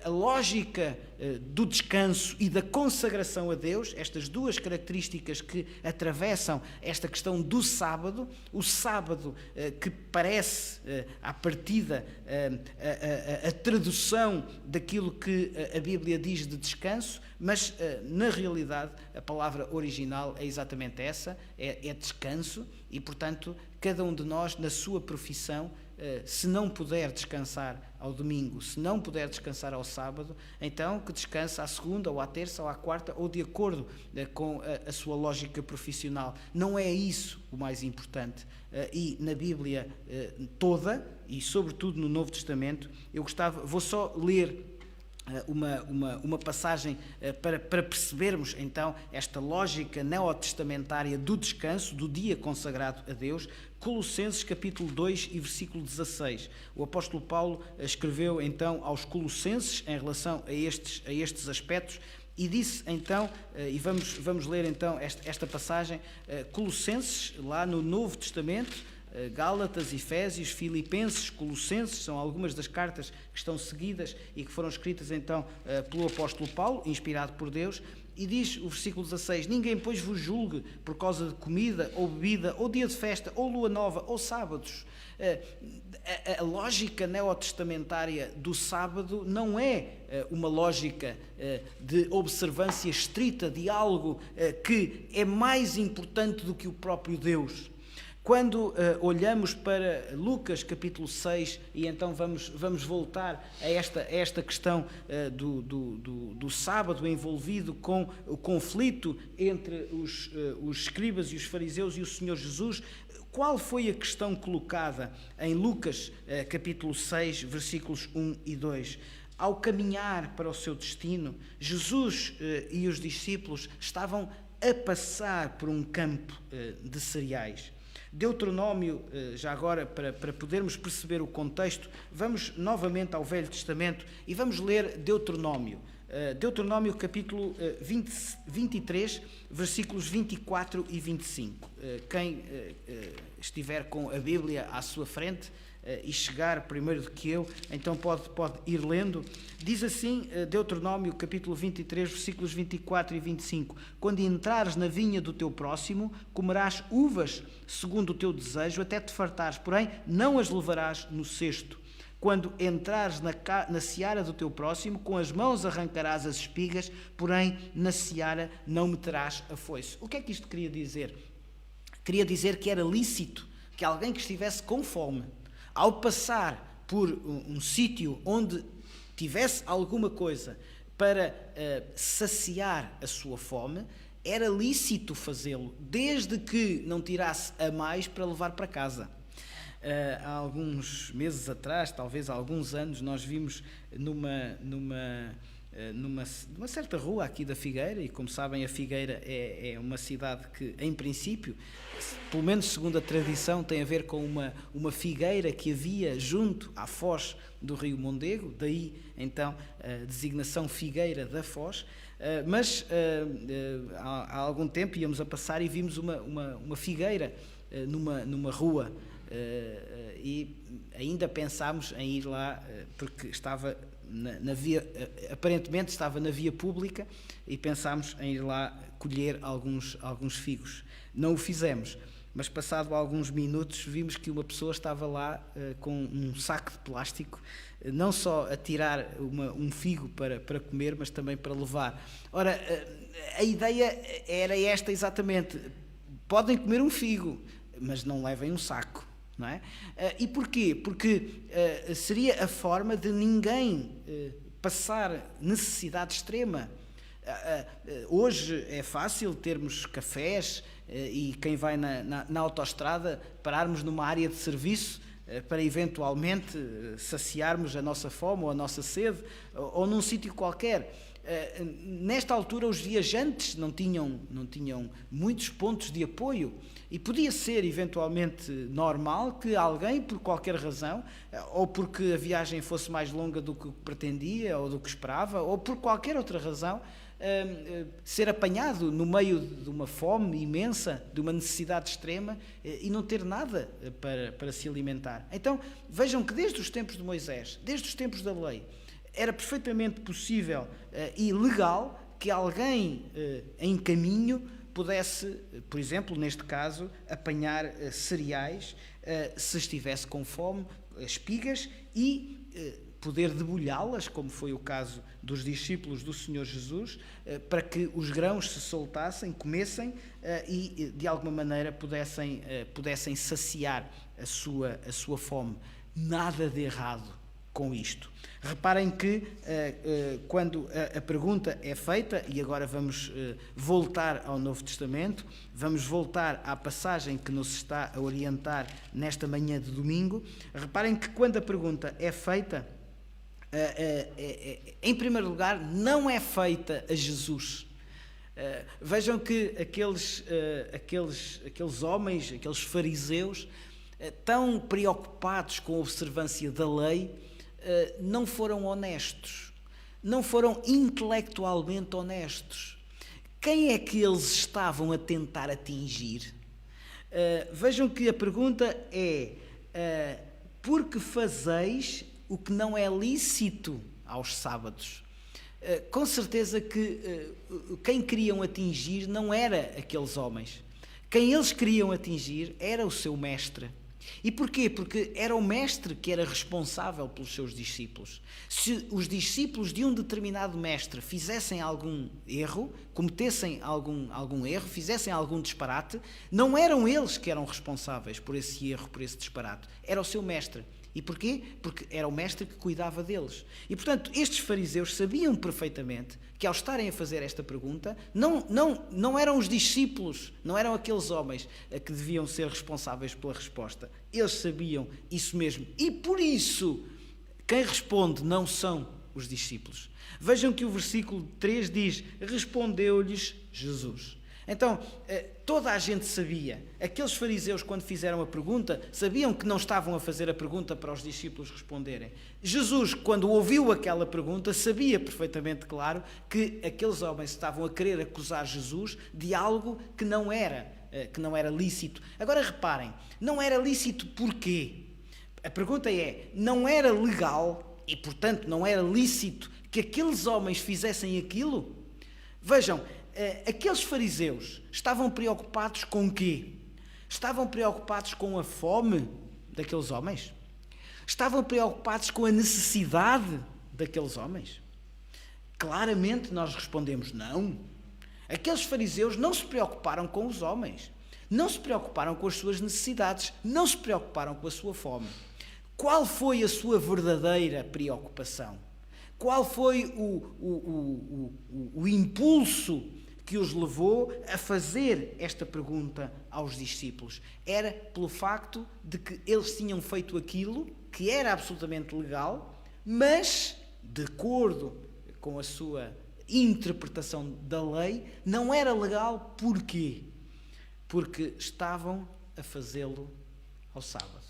a lógica do descanso e da consagração a Deus, estas duas características que atravessam esta questão do sábado, o sábado que parece, à partida, a tradução daquilo que a Bíblia diz de descanso, mas, na realidade, a palavra original é exatamente essa, é descanso, e, portanto, cada um de nós, na sua profissão, se não puder descansar ao domingo, se não puder descansar ao sábado, então que descanse à segunda, ou à terça, ou à quarta, ou de acordo com a sua lógica profissional. Não é isso o mais importante. E na Bíblia toda, e sobretudo no Novo Testamento, vou só ler uma passagem para percebermos então esta lógica neotestamentária do descanso, do dia consagrado a Deus. Colossenses capítulo 2 e versículo 16. O apóstolo Paulo escreveu então aos Colossenses em relação a estes aspectos, e disse então, e vamos ler então esta passagem, Colossenses, lá no Novo Testamento, Gálatas, Efésios, Filipenses, Colossenses, são algumas das cartas que estão seguidas e que foram escritas então pelo apóstolo Paulo, inspirado por Deus. E diz o versículo 16: ninguém, pois, vos julgue por causa de comida, ou bebida, ou dia de festa, ou lua nova, ou sábados. A lógica neotestamentária do sábado não é uma lógica de observância estrita de algo que é mais importante do que o próprio Deus. Quando olhamos para Lucas capítulo 6, e então vamos voltar a esta questão do sábado envolvido com o conflito entre os escribas e os fariseus e o Senhor Jesus, qual foi a questão colocada em Lucas capítulo 6, versículos 1 e 2? Ao caminhar para o seu destino, Jesus e os discípulos estavam a passar por um campo de cereais. Deuteronômio, já agora, para podermos perceber o contexto, vamos novamente ao Velho Testamento e vamos ler Deuteronômio. Deuteronômio capítulo 23, versículos 24 e 25. Quem estiver com a Bíblia à sua frente e chegar primeiro do que eu, então pode ir lendo. Diz assim Deuteronômio capítulo 23, versículos 24 e 25: quando entrares na vinha do teu próximo, comerás uvas segundo o teu desejo, até te fartares, porém não as levarás no cesto. Quando entrares na seara do teu próximo, com as mãos arrancarás as espigas, porém na seara não meterás a foice. O que é que isto queria dizer? Queria dizer que era lícito que alguém que estivesse com fome, ao passar por um sítio onde tivesse alguma coisa para saciar a sua fome, era lícito fazê-lo, desde que não tirasse a mais para levar para casa. Há alguns meses atrás, talvez há alguns anos, nós vimos numa certa rua aqui da Figueira, e como sabem a Figueira é uma cidade que, em princípio, pelo menos segundo a tradição, tem a ver com uma figueira que havia junto à foz do rio Mondego, daí então a designação Figueira da Foz. Mas há algum tempo íamos a passar e vimos uma figueira numa rua, e ainda pensámos em ir lá porque estava na via, aparentemente estava na via pública, e pensámos em ir lá colher alguns figos. Não o fizemos, mas passado alguns minutos vimos que uma pessoa estava lá com um saco de plástico, não só a tirar um figo para comer, mas também para levar. Ora, a ideia era esta exatamente: podem comer um figo, mas não levem um saco. não é? E porquê? Porque seria a forma de ninguém passar necessidade extrema. Hoje é fácil termos cafés e quem vai na autoestrada pararmos numa área de serviço para eventualmente saciarmos a nossa fome ou a nossa sede, ou num sítio qualquer. Nesta altura os viajantes não tinham muitos pontos de apoio e podia ser eventualmente normal que alguém, por qualquer razão, ou porque a viagem fosse mais longa do que pretendia ou do que esperava, ou por qualquer outra razão, ser apanhado no meio de uma fome imensa, de uma necessidade extrema e não ter nada para se alimentar. Então vejam que desde os tempos de Moisés, desde os tempos da lei, era perfeitamente possível e legal que alguém em caminho pudesse, por exemplo, neste caso, apanhar cereais se estivesse com fome, espigas, e poder debulhá-las, como foi o caso dos discípulos do Senhor Jesus, para que os grãos se soltassem, comessem e de alguma maneira pudessem saciar a sua fome. Nada de errado com isto. Reparem que quando a pergunta é feita, e agora vamos voltar ao Novo Testamento, vamos voltar à passagem que nos está a orientar nesta manhã de domingo, reparem que quando a pergunta é feita, em primeiro lugar, não é feita a Jesus. Vejam que aqueles homens, aqueles fariseus, tão preocupados com a observância da lei, não foram honestos, não foram intelectualmente honestos. Quem é que eles estavam a tentar atingir? Vejam que a pergunta é: por que fazeis o que não é lícito aos sábados? Com certeza que quem queriam atingir não era aqueles homens. Quem eles queriam atingir era o seu mestre. E porquê? Porque era o mestre que era responsável pelos seus discípulos. Se os discípulos de um determinado mestre fizessem algum erro, cometessem algum erro, fizessem algum disparate, não eram eles que eram responsáveis por esse erro, por esse disparate. Era o seu mestre. E porquê? Porque era o mestre que cuidava deles. E, portanto, estes fariseus sabiam perfeitamente que, ao estarem a fazer esta pergunta, não eram os discípulos, não eram aqueles homens que deviam ser responsáveis pela resposta. Eles sabiam isso mesmo. E, por isso, quem responde não são os discípulos. Vejam que o versículo 3 diz: respondeu-lhes Jesus. Então, toda a gente sabia, aqueles fariseus, quando fizeram a pergunta, sabiam que não estavam a fazer a pergunta para os discípulos responderem. Jesus, quando ouviu aquela pergunta, sabia perfeitamente claro que aqueles homens estavam a querer acusar Jesus de algo que não era lícito. Agora reparem, não era lícito porquê? A pergunta é: não era legal e, portanto, não era lícito que aqueles homens fizessem aquilo? Vejam, aqueles fariseus estavam preocupados com o quê? Estavam preocupados com a fome daqueles homens? Estavam preocupados com a necessidade daqueles homens? Claramente nós respondemos não. Aqueles fariseus não se preocuparam com os homens, não se preocuparam com as suas necessidades, não se preocuparam com a sua fome. Qual foi a sua verdadeira preocupação? Qual foi o impulso que os levou a fazer esta pergunta aos discípulos? Era pelo facto de que eles tinham feito aquilo que era absolutamente legal, mas, de acordo com a sua interpretação da lei, não era legal. Porquê? Porque estavam a fazê-lo ao sábado.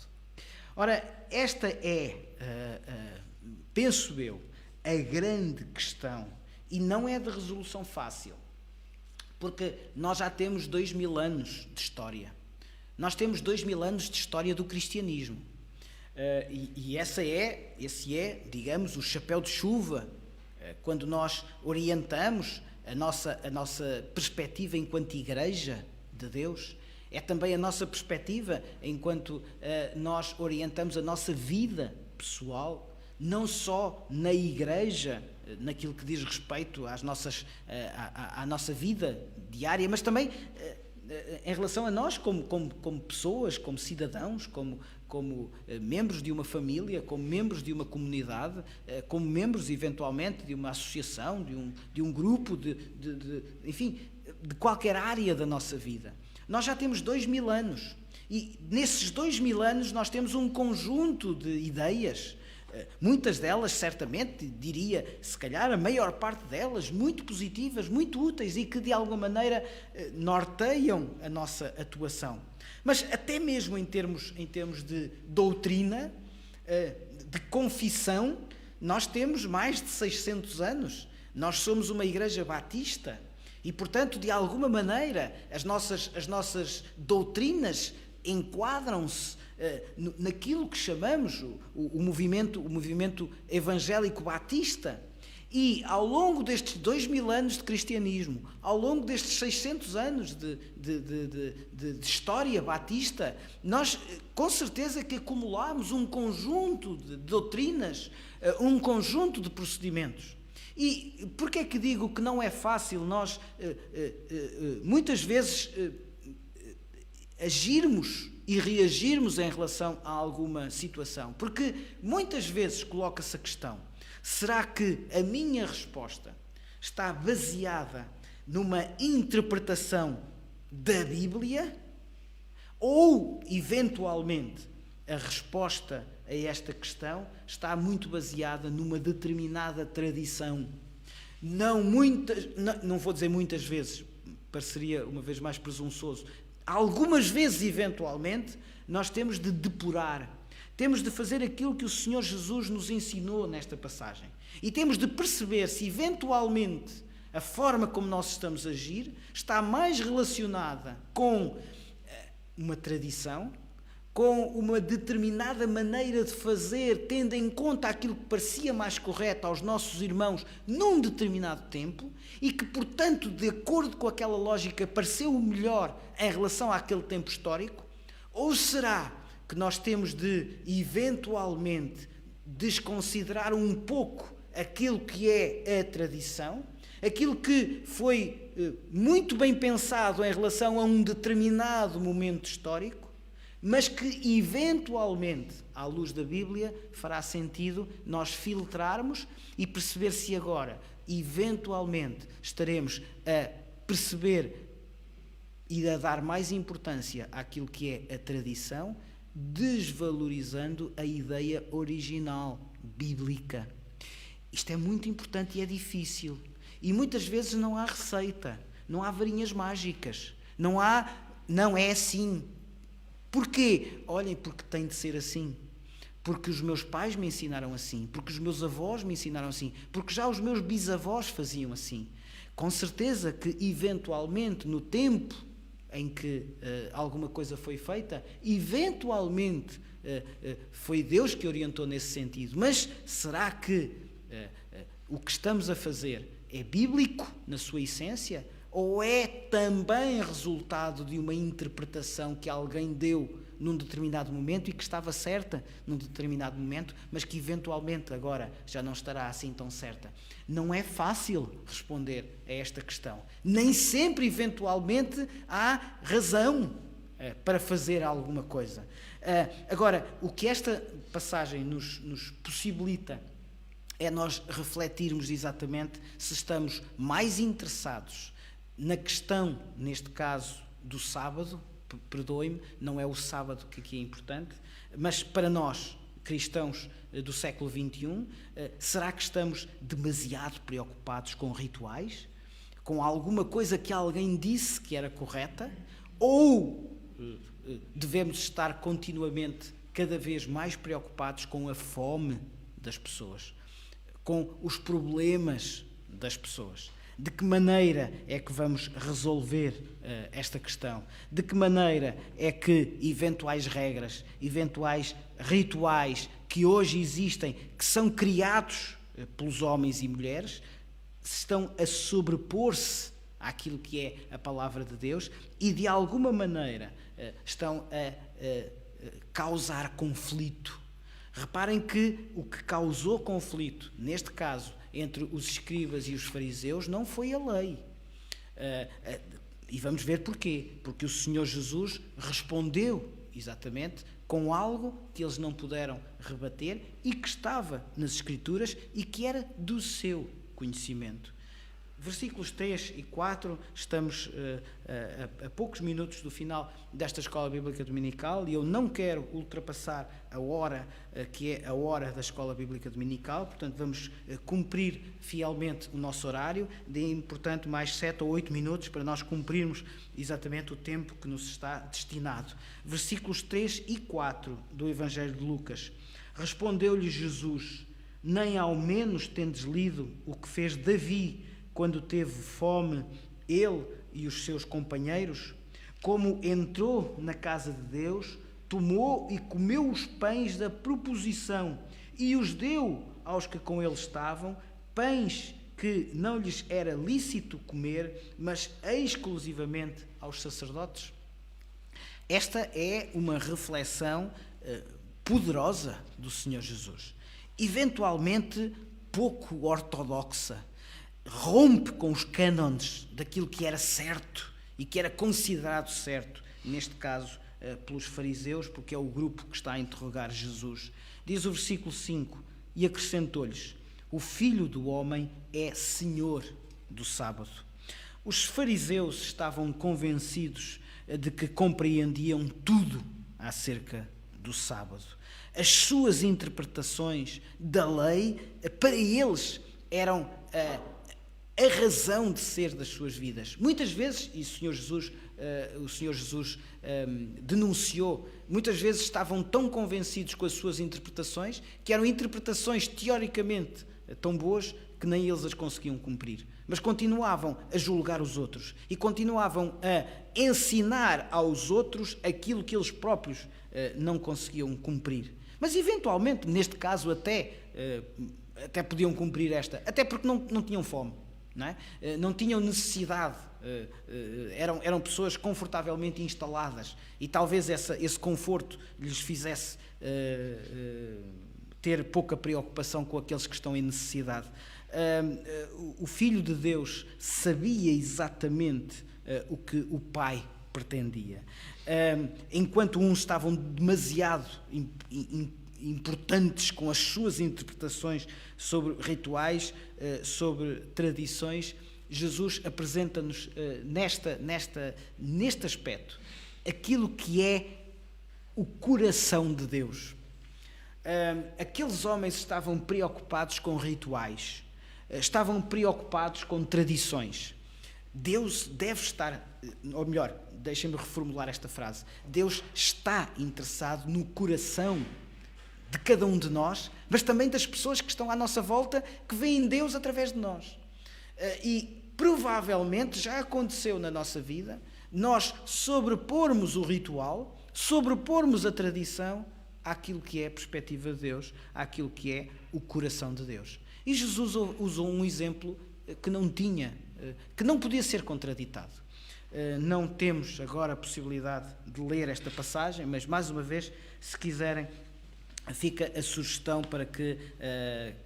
Ora, esta é, penso eu, a grande questão, e não é de resolução fácil. Porque nós já temos 2000 anos de história. Nós temos 2000 anos de história do cristianismo. E esse é, digamos, o chapéu de chuva, quando nós orientamos a nossa perspectiva enquanto Igreja de Deus. É também a nossa perspectiva enquanto nós orientamos a nossa vida pessoal, não só na Igreja, naquilo que diz respeito à nossa vida diária, mas também em relação a nós como pessoas, como cidadãos, como membros de uma família, como membros de uma comunidade, como membros, eventualmente, de uma associação, de um grupo, enfim, de qualquer área da nossa vida. Nós já temos 2000 anos e nesses 2000 anos nós temos um conjunto de ideias, muitas delas, certamente, diria, se calhar a maior parte delas, muito positivas, muito úteis e que de alguma maneira norteiam a nossa atuação. Mas até mesmo em termos de doutrina, de confissão, nós temos mais de 600 anos. Nós somos uma igreja batista e, portanto, de alguma maneira, as nossas doutrinas enquadram-se naquilo que chamamos o movimento evangélico batista. E ao longo destes 2000 anos de cristianismo, ao longo destes 600 anos de história batista, nós com certeza que acumulámos um conjunto de doutrinas, um conjunto de procedimentos. E porquê é que digo que não é fácil nós muitas vezes agirmos e reagirmos em relação a alguma situação? Porque muitas vezes coloca-se a questão: será que a minha resposta está baseada numa interpretação da Bíblia? Ou, eventualmente, a resposta a esta questão está muito baseada numa determinada tradição? Não vou dizer muitas vezes, pareceria uma vez mais presunçoso. Algumas vezes, eventualmente, nós temos de depurar. Temos de fazer aquilo que o Senhor Jesus nos ensinou nesta passagem. E temos de perceber se, eventualmente, a forma como nós estamos a agir está mais relacionada com uma tradição, com uma determinada maneira de fazer, tendo em conta aquilo que parecia mais correto aos nossos irmãos num determinado tempo e que, portanto, de acordo com aquela lógica, pareceu o melhor em relação àquele tempo histórico? Ou será que nós temos de, eventualmente, desconsiderar um pouco aquilo que é a tradição, aquilo que foi muito bem pensado em relação a um determinado momento histórico, mas que, eventualmente, à luz da Bíblia, fará sentido nós filtrarmos e perceber se agora, eventualmente, estaremos a perceber e a dar mais importância àquilo que é a tradição, desvalorizando a ideia original, bíblica. Isto é muito importante e é difícil. E muitas vezes não há receita, não há varinhas mágicas, não é assim. Porquê? Olhem, porque tem de ser assim. Porque os meus pais me ensinaram assim, porque os meus avós me ensinaram assim, porque já os meus bisavós faziam assim. Com certeza que, eventualmente, no tempo em que alguma coisa foi feita, eventualmente foi Deus que orientou nesse sentido. Mas será que o que estamos a fazer é bíblico na sua essência? Ou é também resultado de uma interpretação que alguém deu num determinado momento e que estava certa num determinado momento, mas que eventualmente agora já não estará assim tão certa? Não é fácil responder a esta questão. Nem sempre, eventualmente, há razão para fazer alguma coisa. Agora, o que esta passagem nos possibilita é nós refletirmos exatamente se estamos mais interessados na questão, neste caso, do sábado. Perdoe-me, não é o sábado que aqui é importante, mas para nós, cristãos do século XXI, será que estamos demasiado preocupados com rituais? Com alguma coisa que alguém disse que era correta? Ou devemos estar continuamente, cada vez mais preocupados com a fome das pessoas, com os problemas das pessoas? De que maneira é que vamos resolver esta questão? De que maneira é que eventuais regras, eventuais rituais que hoje existem, que são criados pelos homens e mulheres, estão a sobrepor-se àquilo que é a palavra de Deus e, de alguma maneira, estão a causar conflito? Reparem que o que causou conflito, neste caso, entre os escribas e os fariseus, não foi a lei. E vamos ver porquê. Porque o Senhor Jesus respondeu exatamente com algo que eles não puderam rebater e que estava nas Escrituras e que era do seu conhecimento. Versículos 3 e 4, estamos a poucos minutos do final desta Escola Bíblica Dominical e eu não quero ultrapassar a hora que é a hora da Escola Bíblica Dominical, portanto vamos cumprir fielmente o nosso horário, deem, portanto, mais 7 ou 8 minutos para nós cumprirmos exatamente o tempo que nos está destinado. Versículos 3 e 4 do Evangelho de Lucas. Respondeu-lhe Jesus: nem ao menos tendes lido o que fez Davi quando teve fome, ele e os seus companheiros, como entrou na casa de Deus, tomou e comeu os pães da proposição e os deu aos que com ele estavam, pães que não lhes era lícito comer, mas exclusivamente aos sacerdotes. Esta é uma reflexão poderosa do Senhor Jesus, eventualmente pouco ortodoxa. Rompe com os cânones daquilo que era certo e que era considerado certo, neste caso pelos fariseus, porque é o grupo que está a interrogar Jesus. Diz o versículo 5, e acrescentou-lhes: o Filho do Homem é Senhor do sábado. Os fariseus estavam convencidos de que compreendiam tudo acerca do sábado. As suas interpretações da lei, para eles, eram a razão de ser das suas vidas. Muitas vezes, e o Senhor Jesus denunciou, muitas vezes estavam tão convencidos com as suas interpretações, que eram interpretações teoricamente tão boas que nem eles as conseguiam cumprir. Mas continuavam a julgar os outros e continuavam a ensinar aos outros aquilo que eles próprios não conseguiam cumprir. Mas eventualmente, neste caso, até podiam cumprir esta, até porque não tinham fome. Não é? Não tinham necessidade, eram pessoas confortavelmente instaladas e talvez esse conforto lhes fizesse ter pouca preocupação com aqueles que estão em necessidade. O Filho de Deus sabia exatamente o que o Pai pretendia. Enquanto uns estavam demasiado importantes com as suas interpretações sobre rituais, sobre tradições, Jesus apresenta-nos neste aspecto aquilo que é o coração de Deus. Aqueles homens estavam preocupados com rituais, estavam preocupados com tradições. Deus deve estar, ou melhor, deixem-me reformular esta frase, Deus está interessado no coração de cada um de nós, mas também das pessoas que estão à nossa volta, que veem Deus através de nós. E provavelmente já aconteceu na nossa vida nós sobrepormos o ritual, sobrepormos a tradição àquilo que é a perspectiva de Deus, àquilo que é o coração de Deus. E Jesus usou um exemplo que não podia ser contraditado. Não temos agora a possibilidade de ler esta passagem, mas mais uma vez, se quiserem, fica a sugestão para que,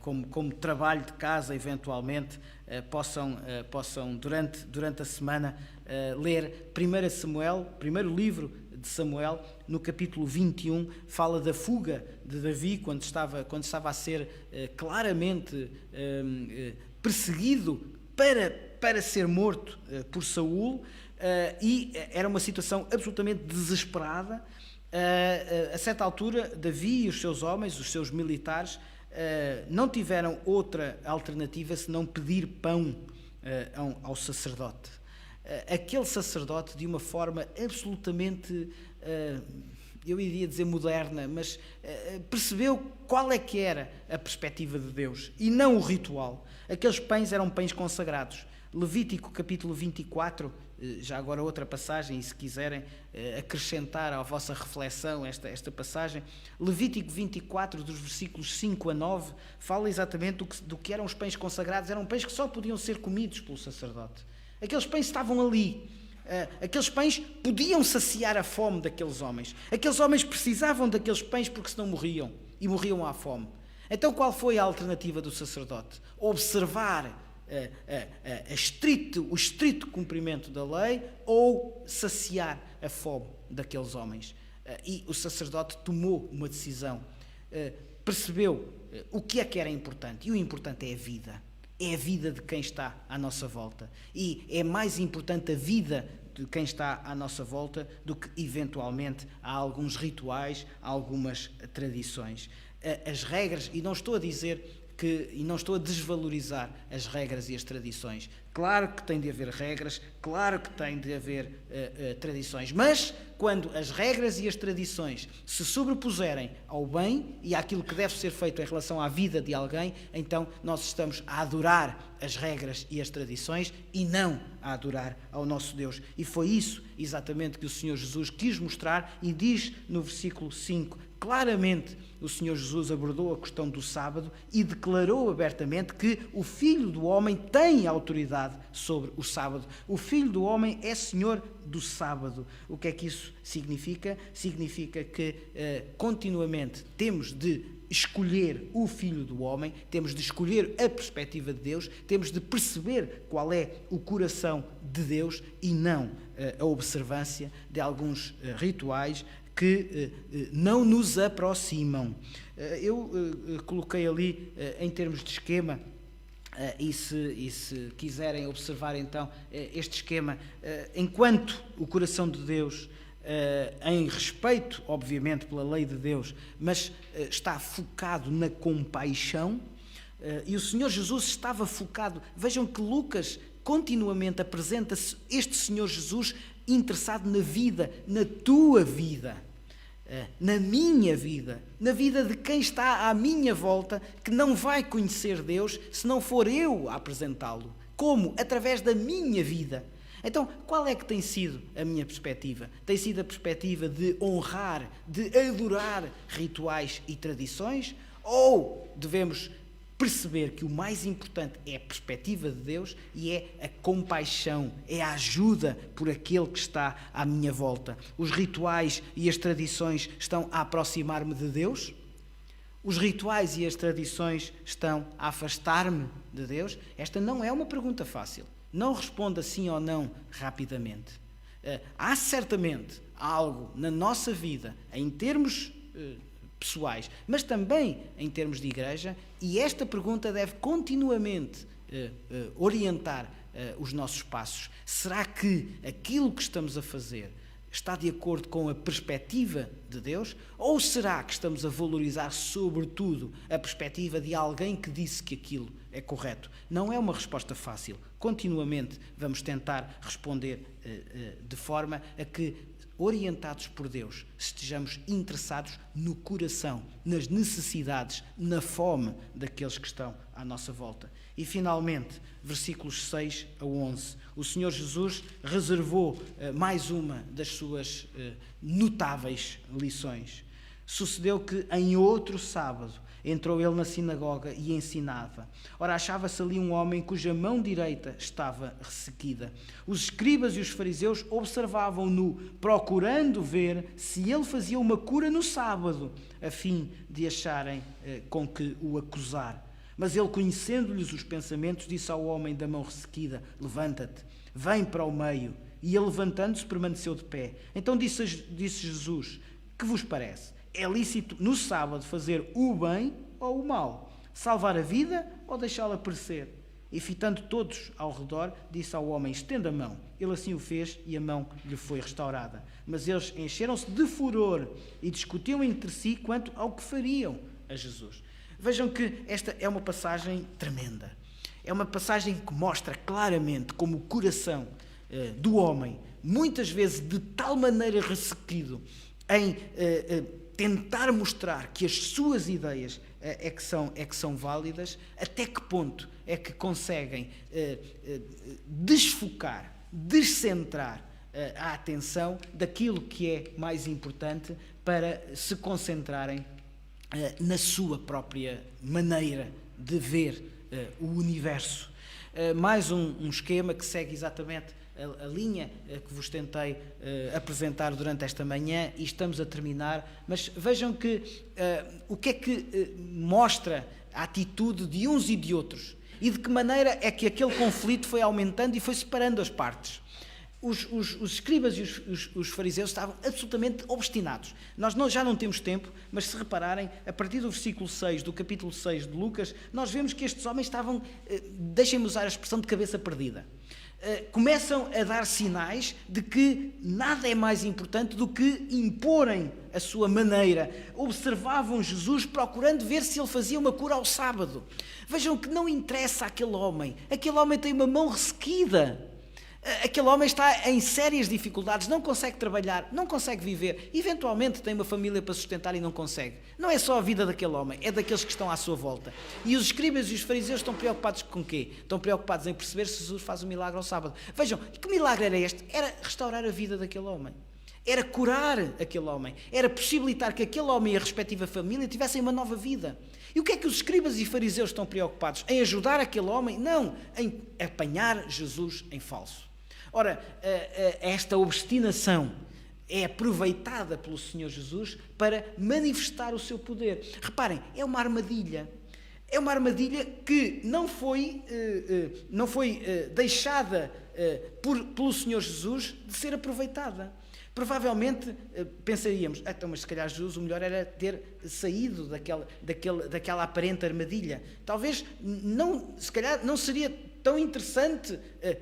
como trabalho de casa, eventualmente, possam durante a semana, ler 1 Samuel, primeiro livro de Samuel, no capítulo 21, fala da fuga de Davi, quando estava a ser claramente perseguido para ser morto por Saúl, e era uma situação absolutamente desesperada. A certa altura, Davi e os seus homens, os seus militares, não tiveram outra alternativa senão pedir pão ao sacerdote. Aquele sacerdote, de uma forma absolutamente, eu iria dizer moderna, mas percebeu qual é que era a perspectiva de Deus e não o ritual. Aqueles pães eram pães consagrados. Levítico capítulo 24, já agora outra passagem, e se quiserem acrescentar à vossa reflexão esta passagem, Levítico 24, dos versículos 5 a 9, fala exatamente do que eram os pães consagrados. Eram pães que só podiam ser comidos pelo sacerdote. Aqueles pães estavam ali. Aqueles pães podiam saciar a fome daqueles homens. Aqueles homens precisavam daqueles pães porque senão morriam, e morriam à fome. Então qual foi a alternativa do sacerdote? Observar o estrito cumprimento da lei ou saciar a fome daqueles homens. E o sacerdote tomou uma decisão, percebeu o que era importante, e o importante é a vida. É a vida de quem está à nossa volta. E é mais importante a vida de quem está à nossa volta do que, eventualmente, há alguns rituais, há algumas tradições. As regras, e não estou a dizer e não estou a desvalorizar as regras e as tradições. Claro que tem de haver regras, claro que tem de haver tradições, mas quando as regras e as tradições se sobrepuserem ao bem e àquilo que deve ser feito em relação à vida de alguém, então nós estamos a adorar as regras e as tradições e não a adorar ao nosso Deus. E foi isso exatamente que o Senhor Jesus quis mostrar e diz no versículo 5, claramente o Senhor Jesus abordou a questão do sábado e declarou abertamente que o Filho do Homem tem autoridade sobre o sábado. O Filho do Homem é Senhor do sábado. O que é que isso significa? Significa que continuamente temos de escolher o Filho do Homem, temos de escolher a perspectiva de Deus, temos de perceber qual é o coração de Deus e não a observância de alguns rituais que não nos aproximam. Eu coloquei ali, em termos de esquema, e se quiserem observar então este esquema, enquanto o coração de Deus, em respeito, obviamente, pela lei de Deus, mas está focado na compaixão, e o Senhor Jesus estava focado. Vejam que Lucas continuamente apresenta este Senhor Jesus interessado na vida, na tua vida, na minha vida, na vida de quem está à minha volta, que não vai conhecer Deus se não for eu a apresentá-lo. Como? Através da minha vida. Então, qual é que tem sido a minha perspectiva? Tem sido a perspectiva de honrar, de adorar rituais e tradições? Ou devemos perceber que o mais importante é a perspectiva de Deus e é a compaixão, é a ajuda por aquele que está à minha volta? Os rituais e as tradições estão a aproximar-me de Deus? Os rituais e as tradições estão a afastar-me de Deus? Esta não é uma pergunta fácil. Não responda sim ou não rapidamente. Há certamente algo na nossa vida, em termos pessoais, mas também em termos de igreja, e esta pergunta deve continuamente orientar os nossos passos. Será que aquilo que estamos a fazer está de acordo com a perspectiva de Deus? Ou será que estamos a valorizar, sobretudo, a perspectiva de alguém que disse que aquilo é correto? Não é uma resposta fácil. Continuamente vamos tentar responder de forma a que, orientados por Deus, estejamos interessados no coração, nas necessidades, na fome daqueles que estão à nossa volta. E, finalmente, versículos 6 a 11, o Senhor Jesus reservou mais uma das suas notáveis lições. Sucedeu que, em outro sábado, entrou ele na sinagoga e ensinava. Ora, achava-se ali um homem cuja mão direita estava ressequida. Os escribas e os fariseus observavam-no, procurando ver se ele fazia uma cura no sábado, a fim de acharem com que o acusar. Mas ele, conhecendo-lhes os pensamentos, disse ao homem da mão ressequida: levanta-te, vem para o meio. E ele, levantando-se, permaneceu de pé. Então disse Jesus: que vos parece? É lícito no sábado fazer o bem ou o mal? Salvar a vida ou deixá-la perecer? E fitando todos ao redor, disse ao homem: estenda a mão. Ele assim o fez e a mão lhe foi restaurada. Mas eles encheram-se de furor e discutiam entre si quanto ao que fariam a Jesus. Vejam que esta é uma passagem tremenda. É uma passagem que mostra claramente como o coração do homem, muitas vezes de tal maneira ressequido, em tentar mostrar que as suas ideias é que são válidas, até que ponto é que conseguem desfocar, descentrar a atenção daquilo que é mais importante para se concentrarem na sua própria maneira de ver o universo. Mais um esquema que segue exatamente a linha que vos tentei apresentar durante esta manhã, e estamos a terminar, mas vejam que o que é que mostra a atitude de uns e de outros. E de que maneira é que aquele conflito foi aumentando e foi separando as partes. Os escribas e os fariseus estavam absolutamente obstinados. Nós já não temos tempo, mas se repararem, a partir do versículo 6, do capítulo 6 de Lucas, nós vemos que estes homens estavam, deixem-me usar a expressão, de cabeça perdida. Começam a dar sinais de que nada é mais importante do que imporem a sua maneira. Observavam Jesus procurando ver se ele fazia uma cura ao sábado. Vejam que não interessa àquele homem tem uma mão ressequida. Aquele homem está em sérias dificuldades, não consegue trabalhar, não consegue viver, eventualmente tem uma família para sustentar e não consegue. Não é só a vida daquele homem, é daqueles que estão à sua volta. E os escribas e os fariseus estão preocupados com quê? Estão preocupados em perceber se Jesus faz um milagre ao sábado. Vejam, que milagre era este? Era restaurar a vida daquele homem. Era curar aquele homem. Era possibilitar que aquele homem e a respectiva família tivessem uma nova vida. E o que é que os escribas e fariseus estão preocupados? Em ajudar aquele homem? Não, em apanhar Jesus em falso. Ora, esta obstinação é aproveitada pelo Senhor Jesus para manifestar o seu poder. Reparem, é uma armadilha. É uma armadilha que não foi deixada pelo Senhor Jesus de ser aproveitada. Provavelmente pensaríamos, então, mas se calhar Jesus o melhor era ter saído daquela aparente armadilha. Talvez, se calhar não seria tão interessante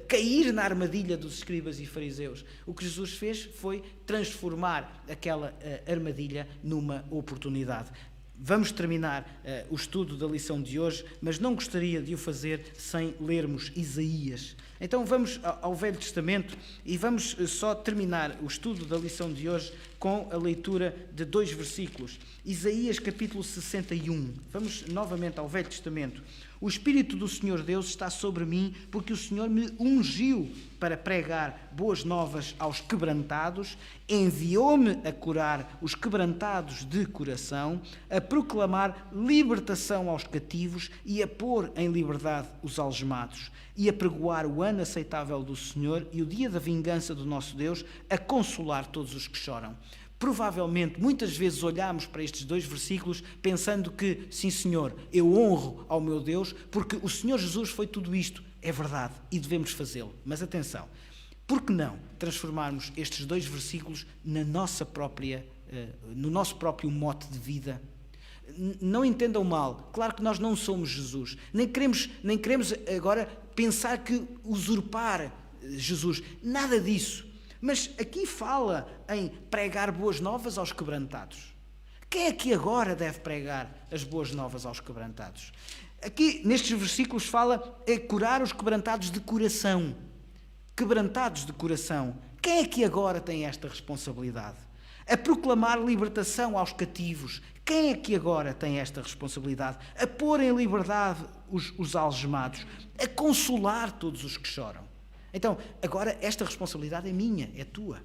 cair na armadilha dos escribas e fariseus. O que Jesus fez foi transformar aquela armadilha numa oportunidade. Vamos terminar o estudo da lição de hoje, mas não gostaria de o fazer sem lermos Isaías. Então vamos ao Velho Testamento e vamos só terminar o estudo da lição de hoje com a leitura de 2 versículos. Isaías capítulo 61. Vamos novamente ao Velho Testamento. O Espírito do Senhor Deus está sobre mim, porque o Senhor me ungiu para pregar boas novas aos quebrantados, enviou-me a curar os quebrantados de coração, a proclamar libertação aos cativos e a pôr em liberdade os algemados, e a pregoar o ano aceitável do Senhor e o dia da vingança do nosso Deus, a consolar todos os que choram. Provavelmente, muitas vezes olhamos para estes 2 versículos pensando que, sim Senhor, eu honro ao meu Deus porque o Senhor Jesus foi tudo isto. É verdade e devemos fazê-lo. Mas atenção, por que não transformarmos estes 2 versículos no nosso próprio mote de vida? Não entendam mal, claro que nós não somos Jesus. Nem queremos agora pensar que usurpar Jesus. Nada disso. Mas aqui fala em pregar boas novas aos quebrantados. Quem é que agora deve pregar as boas novas aos quebrantados? Aqui, nestes versículos, fala em curar os quebrantados de coração. Quebrantados de coração. Quem é que agora tem esta responsabilidade? A proclamar libertação aos cativos. Quem é que agora tem esta responsabilidade? A pôr em liberdade os algemados. A consolar todos os que choram. Então, agora esta responsabilidade é minha, é tua.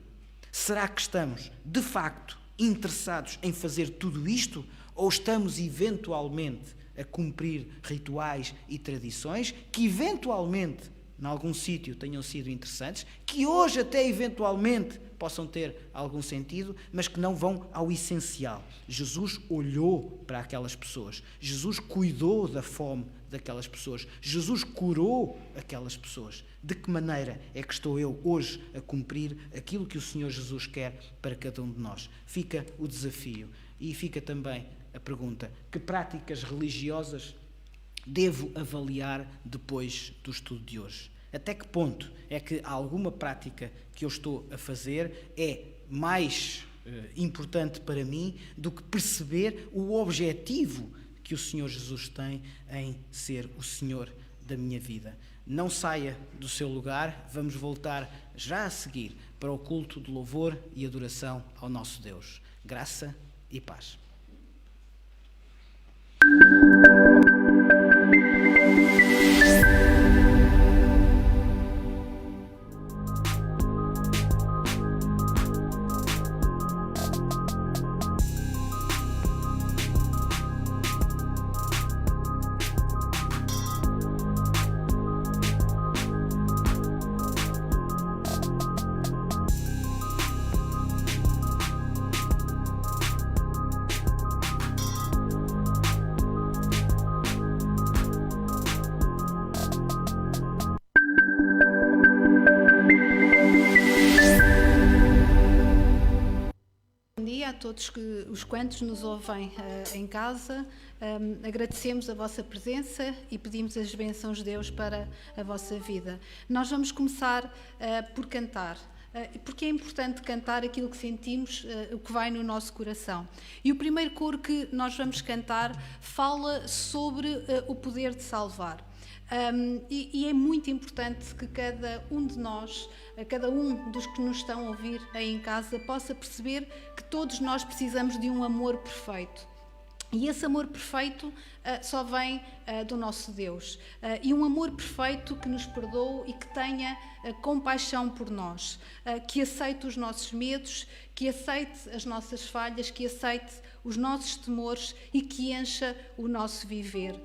Será que estamos, de facto, interessados em fazer tudo isto? Ou estamos, eventualmente, a cumprir rituais e tradições que, eventualmente, em algum sítio tenham sido interessantes, que hoje até, eventualmente, possam ter algum sentido, mas que não vão ao essencial. Jesus olhou para aquelas pessoas. Jesus cuidou da fome daquelas pessoas. Jesus curou aquelas pessoas. De que maneira é que estou eu hoje a cumprir aquilo que o Senhor Jesus quer para cada um de nós? Fica o desafio. E fica também a pergunta: que práticas religiosas devo avaliar depois do estudo de hoje? Até que ponto é que alguma prática que eu estou a fazer é mais importante para mim do que perceber o objetivo que o Senhor Jesus tem em ser o Senhor da minha vida? Não saia do seu lugar, vamos voltar já a seguir para o culto de louvor e adoração ao nosso Deus. Graça e paz. todos os quantos nos ouvem em casa. Agradecemos a vossa presença e pedimos as bênçãos de Deus para a vossa vida. Nós vamos começar por cantar, porque é importante cantar aquilo que sentimos, o que vai no nosso coração. E o primeiro coro que nós vamos cantar fala sobre o poder de salvar. E é muito importante que cada um de nós, cada um dos que nos estão a ouvir aí em casa, possa perceber que todos nós precisamos de um amor perfeito. E esse amor perfeito só vem do nosso Deus. E um amor perfeito que nos perdoe e que tenha compaixão por nós, que aceite os nossos medos, que aceite as nossas falhas, que aceite os nossos temores e que encha o nosso viver.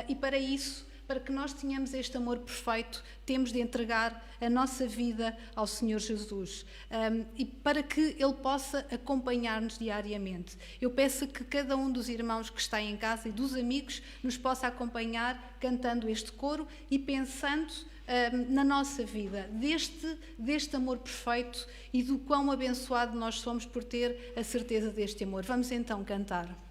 E para isso, para que nós tenhamos este amor perfeito, temos de entregar a nossa vida ao Senhor Jesus, e para que Ele possa acompanhar-nos diariamente. Eu peço que cada um dos irmãos que está em casa e dos amigos nos possa acompanhar cantando este coro e pensando na nossa vida, deste amor perfeito e do quão abençoado nós somos por ter a certeza deste amor. Vamos então cantar.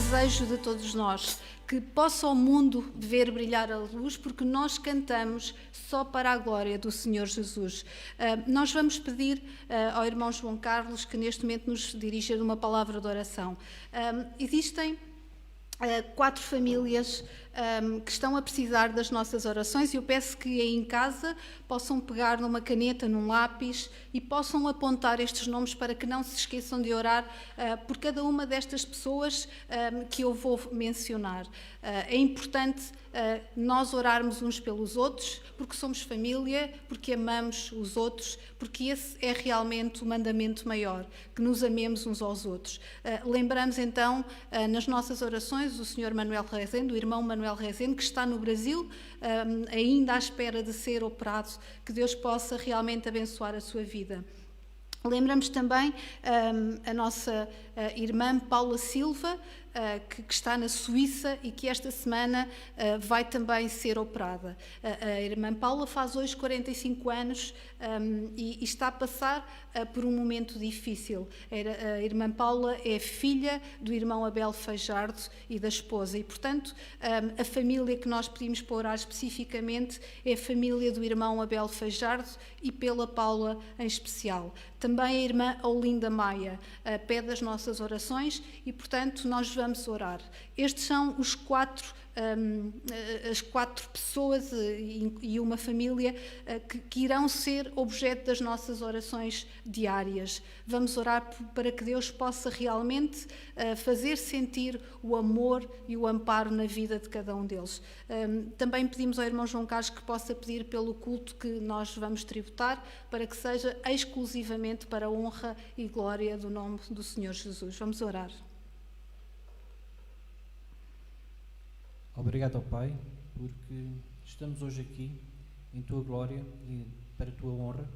desejo de todos nós, que possa o mundo ver brilhar a luz, porque nós cantamos só para a glória do Senhor Jesus. Nós vamos pedir ao irmão João Carlos que neste momento nos dirija uma palavra de oração. Existem 4 famílias que estão a precisar das nossas orações, e eu peço que aí em casa possam pegar numa caneta, num lápis, e possam apontar estes nomes para que não se esqueçam de orar por cada uma destas pessoas que eu vou mencionar. É importante nós orarmos uns pelos outros, porque somos família, porque amamos os outros, porque esse é realmente o mandamento maior, que nos amemos uns aos outros. Lembramos então nas nossas orações o Sr. Manuel Rezende, o irmão Manuel Rezende, que está no Brasil, ainda à espera de ser operado, que Deus possa realmente abençoar a sua vida. Lembramos também a nossa irmã Paula Silva, que está na Suíça e que esta semana vai também ser operada. A irmã Paula faz hoje 45 anos e está a passar por um momento difícil. A irmã Paula é filha do irmão Abel Fajardo e da esposa, e portanto a família que nós pedimos para orar especificamente é a família do irmão Abel Fajardo e pela Paula em especial. Também a irmã Olinda Maia pede as nossas orações e portanto nós vamos orar. Estes são os as 4 pessoas e uma família que irão ser objeto das nossas orações diárias. Vamos orar para que Deus possa realmente fazer sentir o amor e o amparo na vida de cada um deles. Também pedimos ao irmão João Carlos que possa pedir pelo culto que nós vamos tributar, para que seja exclusivamente para a honra e glória do nome do Senhor Jesus. Vamos orar. Obrigado ao Pai, porque estamos hoje aqui em Tua glória e para a Tua honra.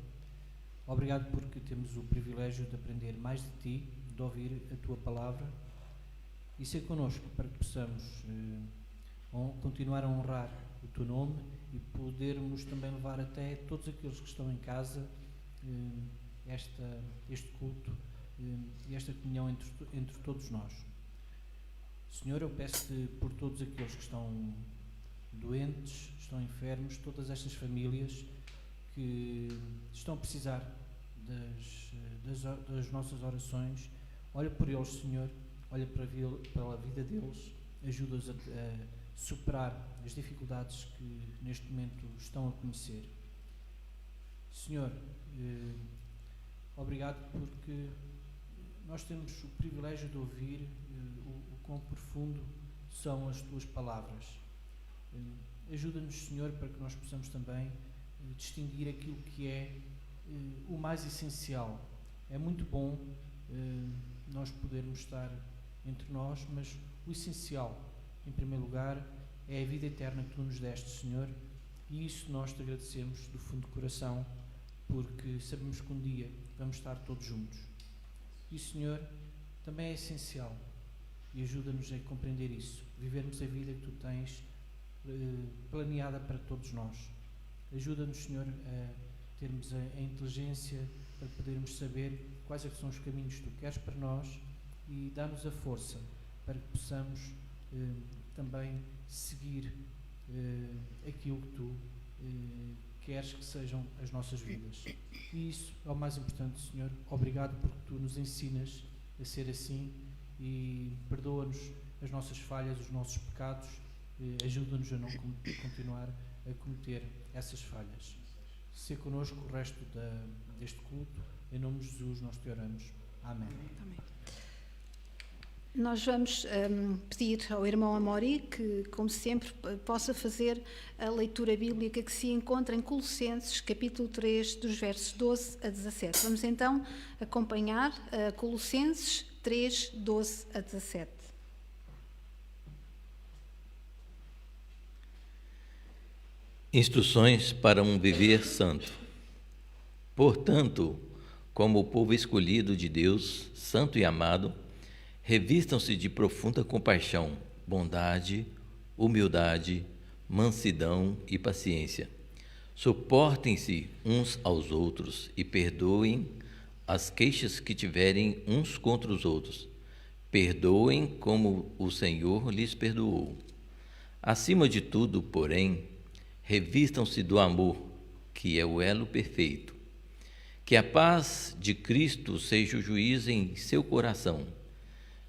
Obrigado porque temos o privilégio de aprender mais de Ti, de ouvir a Tua palavra e ser connosco para que possamos continuar a honrar o Teu nome e podermos também levar até todos aqueles que estão em casa este culto e esta comunhão entre todos nós. Senhor, eu peço-te por todos aqueles que estão doentes, estão enfermos, todas estas famílias que estão a precisar das nossas orações. Olha por eles, Senhor, olha pela vida deles, ajuda-os a superar as dificuldades que neste momento estão a conhecer. Senhor, obrigado porque nós temos o privilégio de ouvir o quão profundo são as Tuas palavras. Ajuda-nos, Senhor, para que nós possamos também distinguir aquilo que é o mais essencial. É muito bom nós podermos estar entre nós, mas o essencial, em primeiro lugar, é a vida eterna que Tu nos deste, Senhor, e isso nós Te agradecemos do fundo do coração, porque sabemos que um dia vamos estar todos juntos. E, Senhor, também é essencial, e ajuda-nos a compreender isso, vivermos a vida que Tu tens planeada para todos nós. Ajuda-nos, Senhor, a termos a inteligência para podermos saber quais é que são os caminhos que Tu queres para nós e dá-nos a força para que possamos também seguir aquilo que Tu queres que sejam as nossas vidas. E isso é o mais importante, Senhor. Obrigado porque Tu nos ensinas a ser assim e perdoa-nos as nossas falhas, os nossos pecados, ajuda-nos a não continuar a cometer essas falhas. Ser connosco o resto deste culto, em nome de Jesus nós Te oramos. Amém. Amém. Nós vamos pedir ao irmão Amori que, como sempre, possa fazer a leitura bíblica que se encontra em Colossenses, capítulo 3, dos versos 12 a 17. Vamos então acompanhar Colossenses 3, 12 a 17. Instruções para um viver santo. Portanto, como o povo escolhido de Deus, santo e amado, revistam-se de profunda compaixão, bondade, humildade, mansidão e paciência. Suportem-se uns aos outros e perdoem as queixas que tiverem uns contra os outros. Perdoem como o Senhor lhes perdoou. Acima de tudo, porém, revistam-se do amor, que é o elo perfeito. Que a paz de Cristo seja o juiz em seu coração,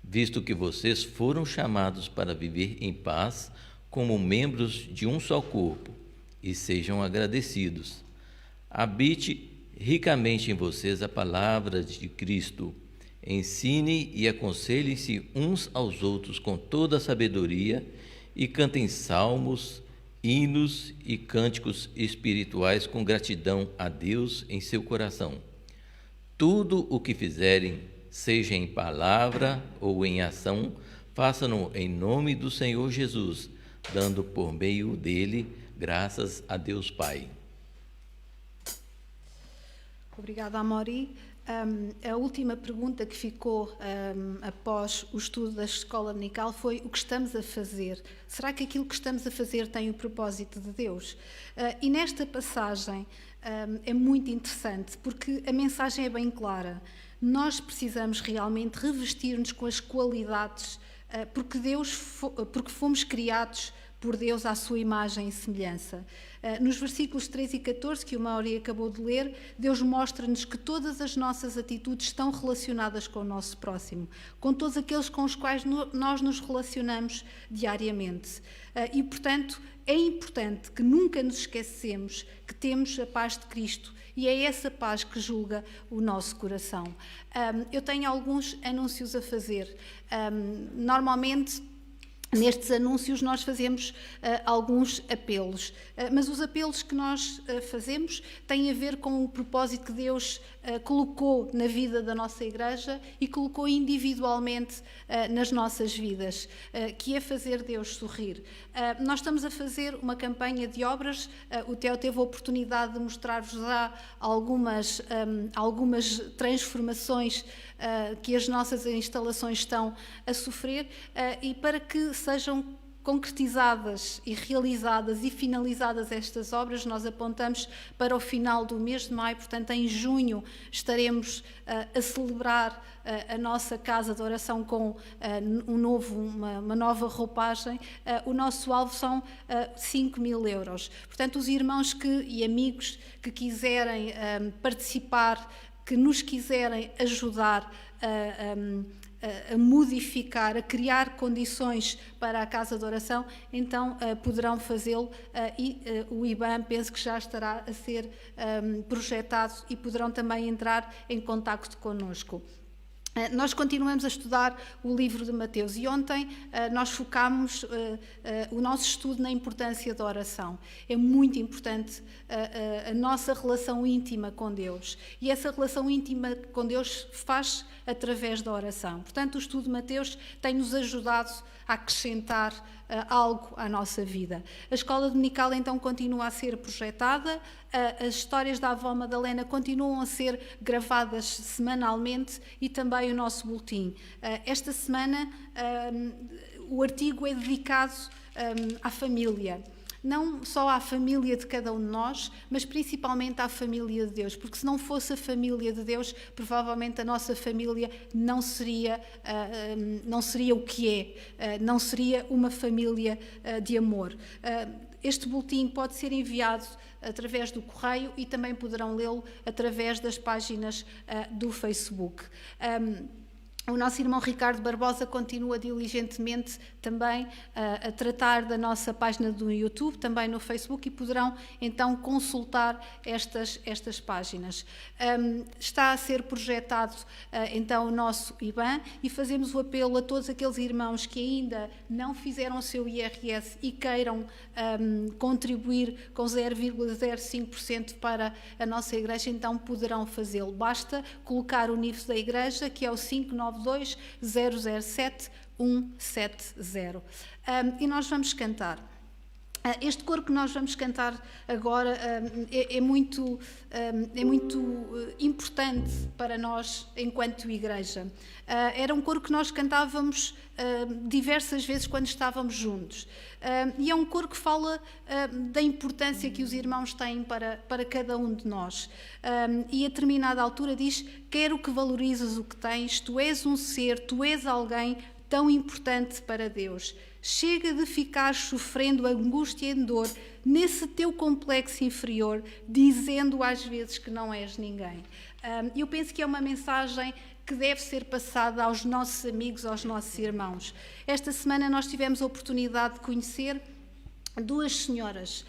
visto que vocês foram chamados para viver em paz como membros de um só corpo, e sejam agradecidos. Habite ricamente em vocês a palavra de Cristo. Ensine e aconselhem-se uns aos outros com toda a sabedoria e cantem salmos, hinos e cânticos espirituais com gratidão a Deus em seu coração. Tudo o que fizerem, seja em palavra ou em ação, façam-no em nome do Senhor Jesus, dando por meio dele graças a Deus Pai. Obrigada, Amaury. A última pergunta que ficou após o estudo da escola dominical foi: o que estamos a fazer? Será que aquilo que estamos a fazer tem o propósito de Deus? E nesta passagem é muito interessante, porque a mensagem é bem clara. Nós precisamos realmente revestir-nos com as qualidades, porque fomos criados por Deus à sua imagem e semelhança. Nos versículos 13 e 14, que o Mauri acabou de ler, Deus mostra-nos que todas as nossas atitudes estão relacionadas com o nosso próximo, com todos aqueles com os quais nós nos relacionamos diariamente. E, portanto, é importante que nunca nos esquecemos que temos a paz de Cristo, e é essa paz que julga o nosso coração. Eu tenho alguns anúncios a fazer. Normalmente, nestes anúncios nós fazemos alguns apelos, mas os apelos que nós fazemos têm a ver com o propósito que Deus colocou na vida da nossa igreja e colocou individualmente nas nossas vidas, que é fazer Deus sorrir. Nós estamos a fazer uma campanha de obras, o Theo teve a oportunidade de mostrar-vos já algumas transformações que as nossas instalações estão a sofrer, e para que sejam concretizadas e realizadas e finalizadas estas obras, nós apontamos para o final do mês de maio. Portanto, em junho estaremos a celebrar a nossa casa de oração com uma nova roupagem. O nosso alvo são 5.000 euros. Portanto, os irmãos e amigos que quiserem participar, que nos quiserem ajudar a modificar, a criar condições para a casa de oração, então poderão fazê-lo, e o IBAN penso que já estará a ser projetado, e poderão também entrar em contacto connosco. Nós continuamos a estudar o livro de Mateus, e ontem nós focámos o nosso estudo na importância da oração. É muito importante a nossa relação íntima com Deus, e essa relação íntima com Deus faz através da oração. Portanto, o estudo de Mateus tem-nos ajudado a acrescentar algo à nossa vida. A escola dominical então continua a ser projetada, as histórias da avó Madalena continuam a ser gravadas semanalmente, e também o nosso boletim. Esta semana o artigo é dedicado à família. Não só à família de cada um de nós, mas principalmente à família de Deus, porque se não fosse a família de Deus, provavelmente a nossa família não seria o que é, não seria uma família de amor. Este boletim pode ser enviado através do correio, e também poderão lê-lo através das páginas do Facebook. O nosso irmão Ricardo Barbosa continua diligentemente também a tratar da nossa página do YouTube, também no Facebook, e poderão então consultar estas páginas. Está a ser projetado então o nosso IBAN, e fazemos o apelo a todos aqueles irmãos que ainda não fizeram o seu IRS e queiram contribuir com 0,05% para a nossa igreja, então poderão fazê-lo. Basta colocar o NIF da igreja, que é o 592-007-170. E nós vamos cantar Este coro que nós vamos cantar agora é muito importante para nós enquanto igreja. Era um coro que nós cantávamos diversas vezes quando estávamos juntos. E é um coro que fala da importância que os irmãos têm para cada um de nós. E a determinada altura diz: quero que valorizes o que tens, tu és um ser, tu és alguém tão importante para Deus. Chega de ficar sofrendo angústia e dor nesse teu complexo inferior, dizendo às vezes que não és ninguém. Eu penso que é uma mensagem que deve ser passada aos nossos amigos, aos nossos irmãos. Esta semana nós tivemos a oportunidade de conhecer duas senhoras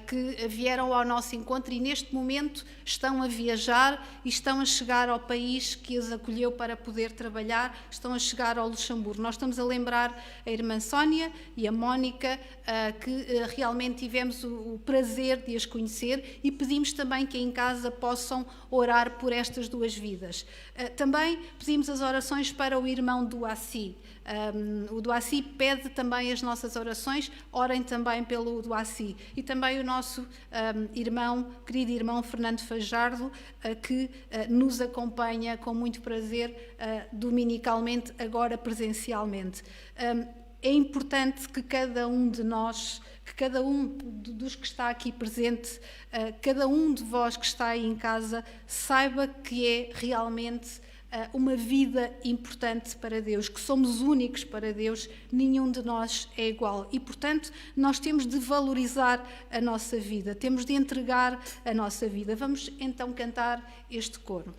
que vieram ao nosso encontro e neste momento estão a viajar e estão a chegar ao país que as acolheu para poder trabalhar, estão a chegar ao Luxemburgo. Nós estamos a lembrar a irmã Sónia e a Mónica, que realmente tivemos o prazer de as conhecer, e pedimos também que em casa possam orar por estas duas vidas. Também pedimos as orações para o irmão Duaci. O Duaci pede também as nossas orações, orem também pelo Duaci. E também o nosso querido irmão Fernando Fajardo, que nos acompanha com muito prazer dominicalmente, agora presencialmente. É importante que cada um de nós, que cada um dos que está aqui presente, cada um de vós que está aí em casa, saiba que é realmente uma vida importante para Deus, que somos únicos para Deus, nenhum de nós é igual. E, portanto, nós temos de valorizar a nossa vida, temos de entregar a nossa vida. Vamos então cantar este coro.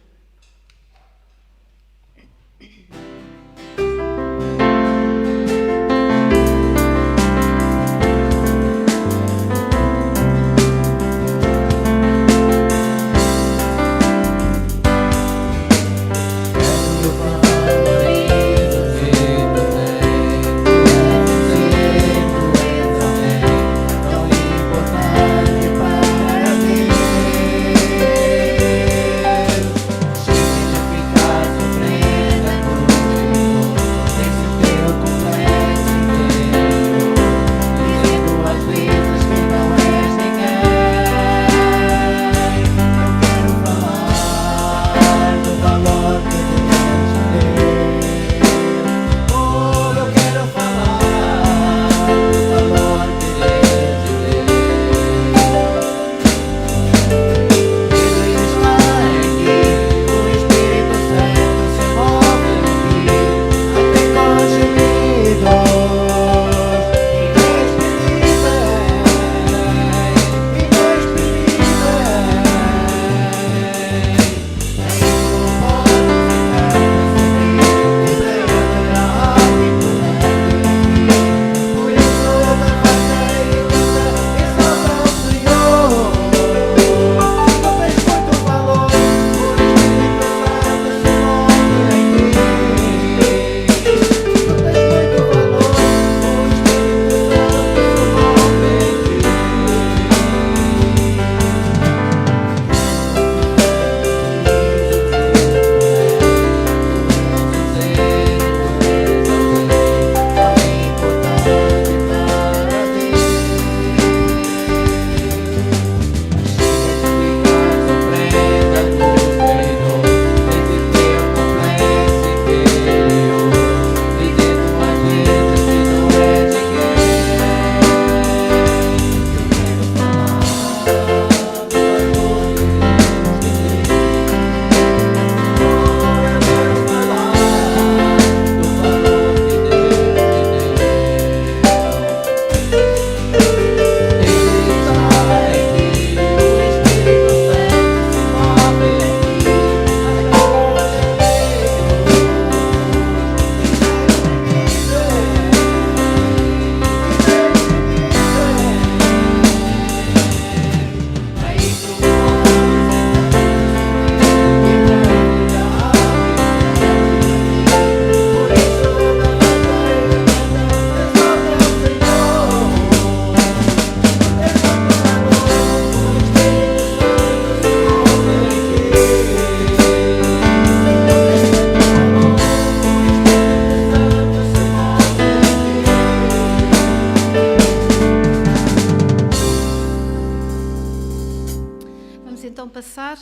passar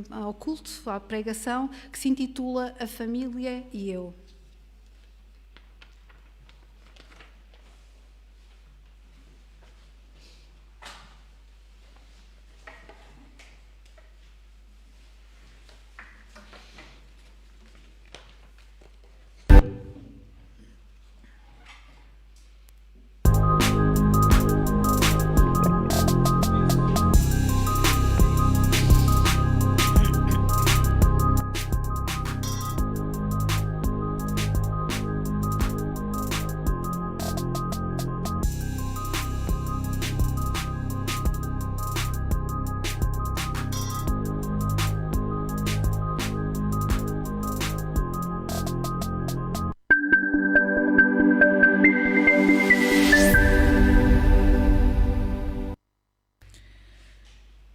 ao culto, à pregação, que se intitula A Família e Eu.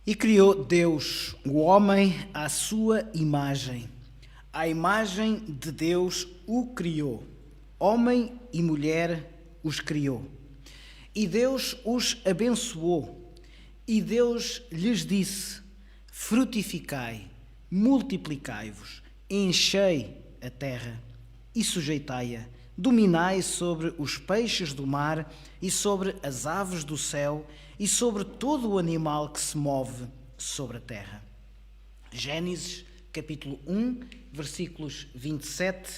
E criou Deus o homem à sua imagem. À imagem de Deus o criou. Homem e mulher os criou. E Deus os abençoou. E Deus lhes disse: frutificai, multiplicai-vos, enchei a terra e sujeitai-a. Dominai sobre os peixes do mar e sobre as aves do céu e sobre todo o animal que se move sobre a terra. Gênesis, capítulo 1, versículos 27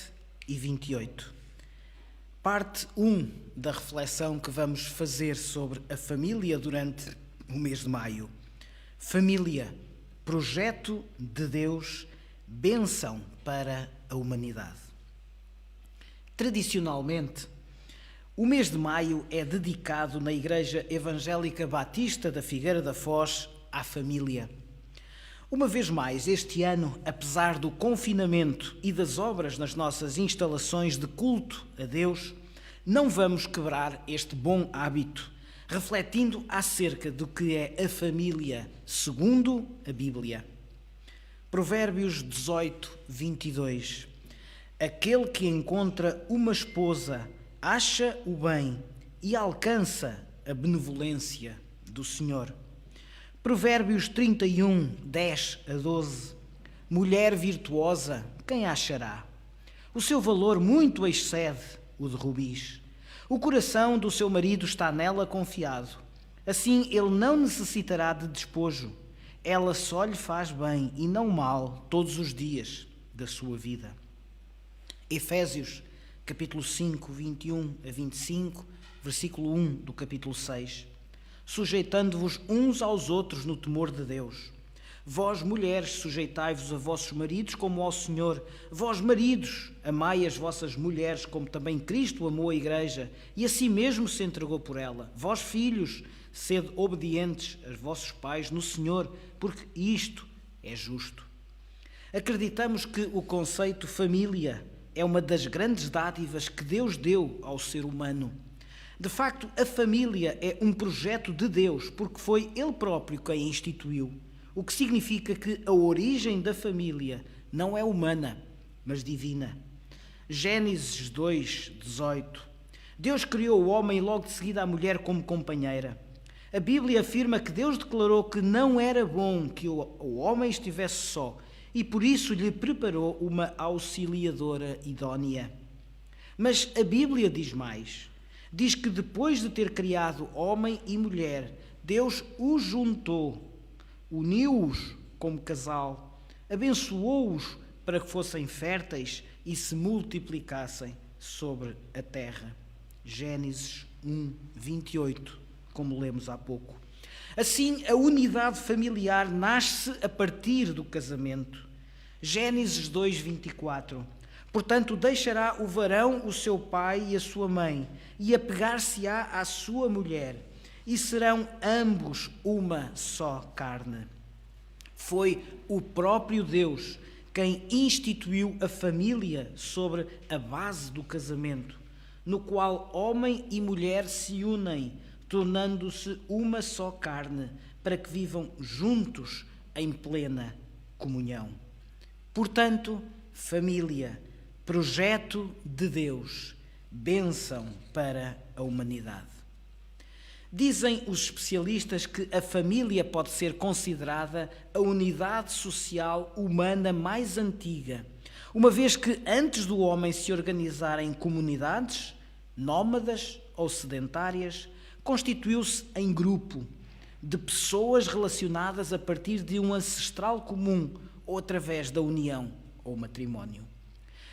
e 28. Parte 1 da reflexão que vamos fazer sobre a família durante o mês de maio. Família, projeto de Deus, bênção para a humanidade. Tradicionalmente, o mês de maio é dedicado na Igreja Evangélica Batista da Figueira da Foz à família. Uma vez mais, este ano, apesar do confinamento e das obras nas nossas instalações de culto a Deus, não vamos quebrar este bom hábito, refletindo acerca do que é a família segundo a Bíblia. Provérbios 18, 22. Aquele que encontra uma esposa acha o bem e alcança a benevolência do Senhor. Provérbios 31, 10 a 12. Mulher virtuosa, quem a achará? O seu valor muito excede o de rubis. O coração do seu marido está nela confiado. Assim ele não necessitará de despojo. Ela só lhe faz bem e não mal todos os dias da sua vida. Efésios, capítulo 5, 21 a 25, versículo 1 do capítulo 6. Sujeitando-vos uns aos outros no temor de Deus. Vós, mulheres, sujeitai-vos a vossos maridos como ao Senhor. Vós, maridos, amai as vossas mulheres como também Cristo amou a Igreja e a si mesmo se entregou por ela. Vós, filhos, sede obedientes aos vossos pais no Senhor, porque isto é justo. Acreditamos que o conceito família é uma das grandes dádivas que Deus deu ao ser humano. De facto, a família é um projeto de Deus, porque foi Ele próprio quem a instituiu, o que significa que a origem da família não é humana, mas divina. Gênesis 2, 18. Deus criou o homem e logo de seguida a mulher como companheira. A Bíblia afirma que Deus declarou que não era bom que o homem estivesse só, e por isso lhe preparou uma auxiliadora idónea. Mas a Bíblia diz mais. Diz que depois de ter criado homem e mulher, Deus os juntou, uniu-os como casal, abençoou-os para que fossem férteis e se multiplicassem sobre a terra. Gênesis 1, 28, como lemos há pouco. Assim, a unidade familiar nasce a partir do casamento. Gênesis 2, 24. Portanto, deixará o varão o seu pai e a sua mãe, e apegar-se-á à sua mulher, e serão ambos uma só carne. Foi o próprio Deus quem instituiu a família sobre a base do casamento, no qual homem e mulher se unem, tornando-se uma só carne, para que vivam juntos em plena comunhão. Portanto, família, projeto de Deus, bênção para a humanidade. Dizem os especialistas que a família pode ser considerada a unidade social humana mais antiga, uma vez que antes do homem se organizar em comunidades, nómadas ou sedentárias, constituiu-se em grupo de pessoas relacionadas a partir de um ancestral comum ou através da união ou matrimónio.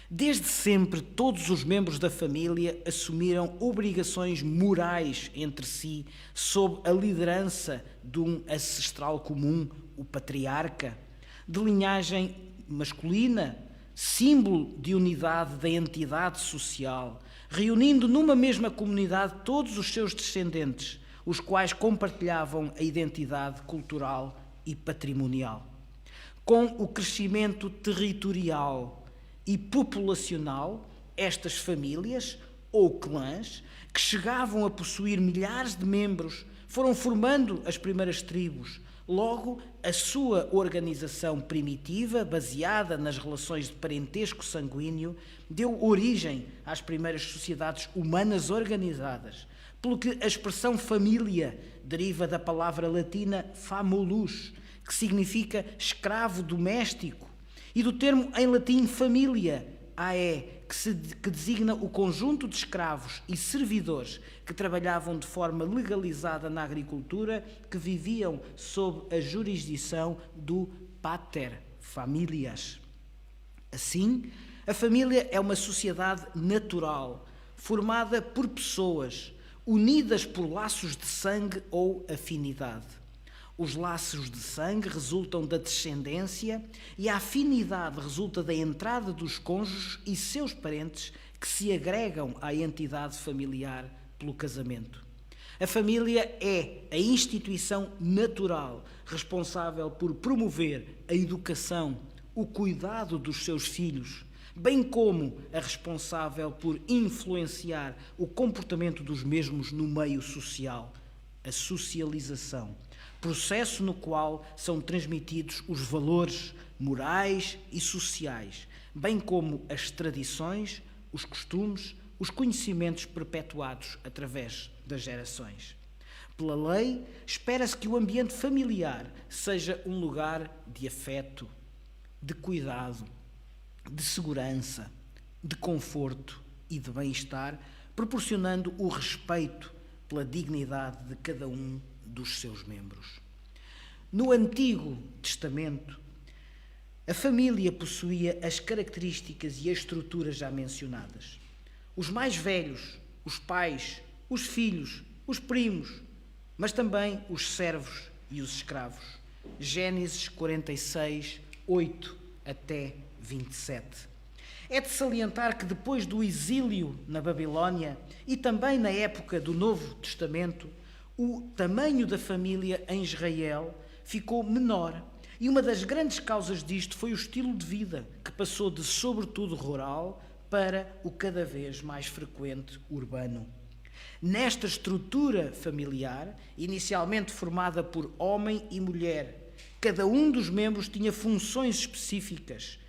Desde sempre, todos os membros da família assumiram obrigações morais entre si, sob a liderança de um ancestral comum, o patriarca, de linhagem masculina, símbolo de unidade da entidade social, reunindo numa mesma comunidade todos os seus descendentes, os quais compartilhavam a identidade cultural e patrimonial. Com o crescimento territorial e populacional, estas famílias, ou clãs, que chegavam a possuir milhares de membros, foram formando as primeiras tribos. Logo, a sua organização primitiva, baseada nas relações de parentesco sanguíneo, deu origem às primeiras sociedades humanas organizadas, pelo que a expressão família deriva da palavra latina famulus, que significa escravo doméstico, e do termo em latim família, que designa o conjunto de escravos e servidores que trabalhavam de forma legalizada na agricultura, que viviam sob a jurisdição do pater familias. Assim, a família é uma sociedade natural, formada por pessoas, unidas por laços de sangue ou afinidade. Os laços de sangue resultam da descendência e a afinidade resulta da entrada dos cônjuges e seus parentes que se agregam à entidade familiar pelo casamento. A família é a instituição natural responsável por promover a educação, o cuidado dos seus filhos, bem como a responsável por influenciar o comportamento dos mesmos no meio social, a socialização, processo no qual são transmitidos os valores morais e sociais, bem como as tradições, os costumes, os conhecimentos perpetuados através das gerações. Pela lei, espera-se que o ambiente familiar seja um lugar de afeto, de cuidado, de segurança, de conforto e de bem-estar, proporcionando o respeito pela dignidade de cada um dos seus membros. No Antigo Testamento, a família possuía as características e a estrutura já mencionadas. Os mais velhos, os pais, os filhos, os primos, mas também os servos e os escravos. Gênesis 46, 8 até 27. É de salientar que depois do exílio na Babilónia e também na época do Novo Testamento, o tamanho da família em Israel ficou menor. E uma das grandes causas disto foi o estilo de vida, que passou de sobretudo rural para o cada vez mais frequente urbano. Nesta estrutura familiar, inicialmente formada por homem e mulher, cada um dos membros tinha funções específicas.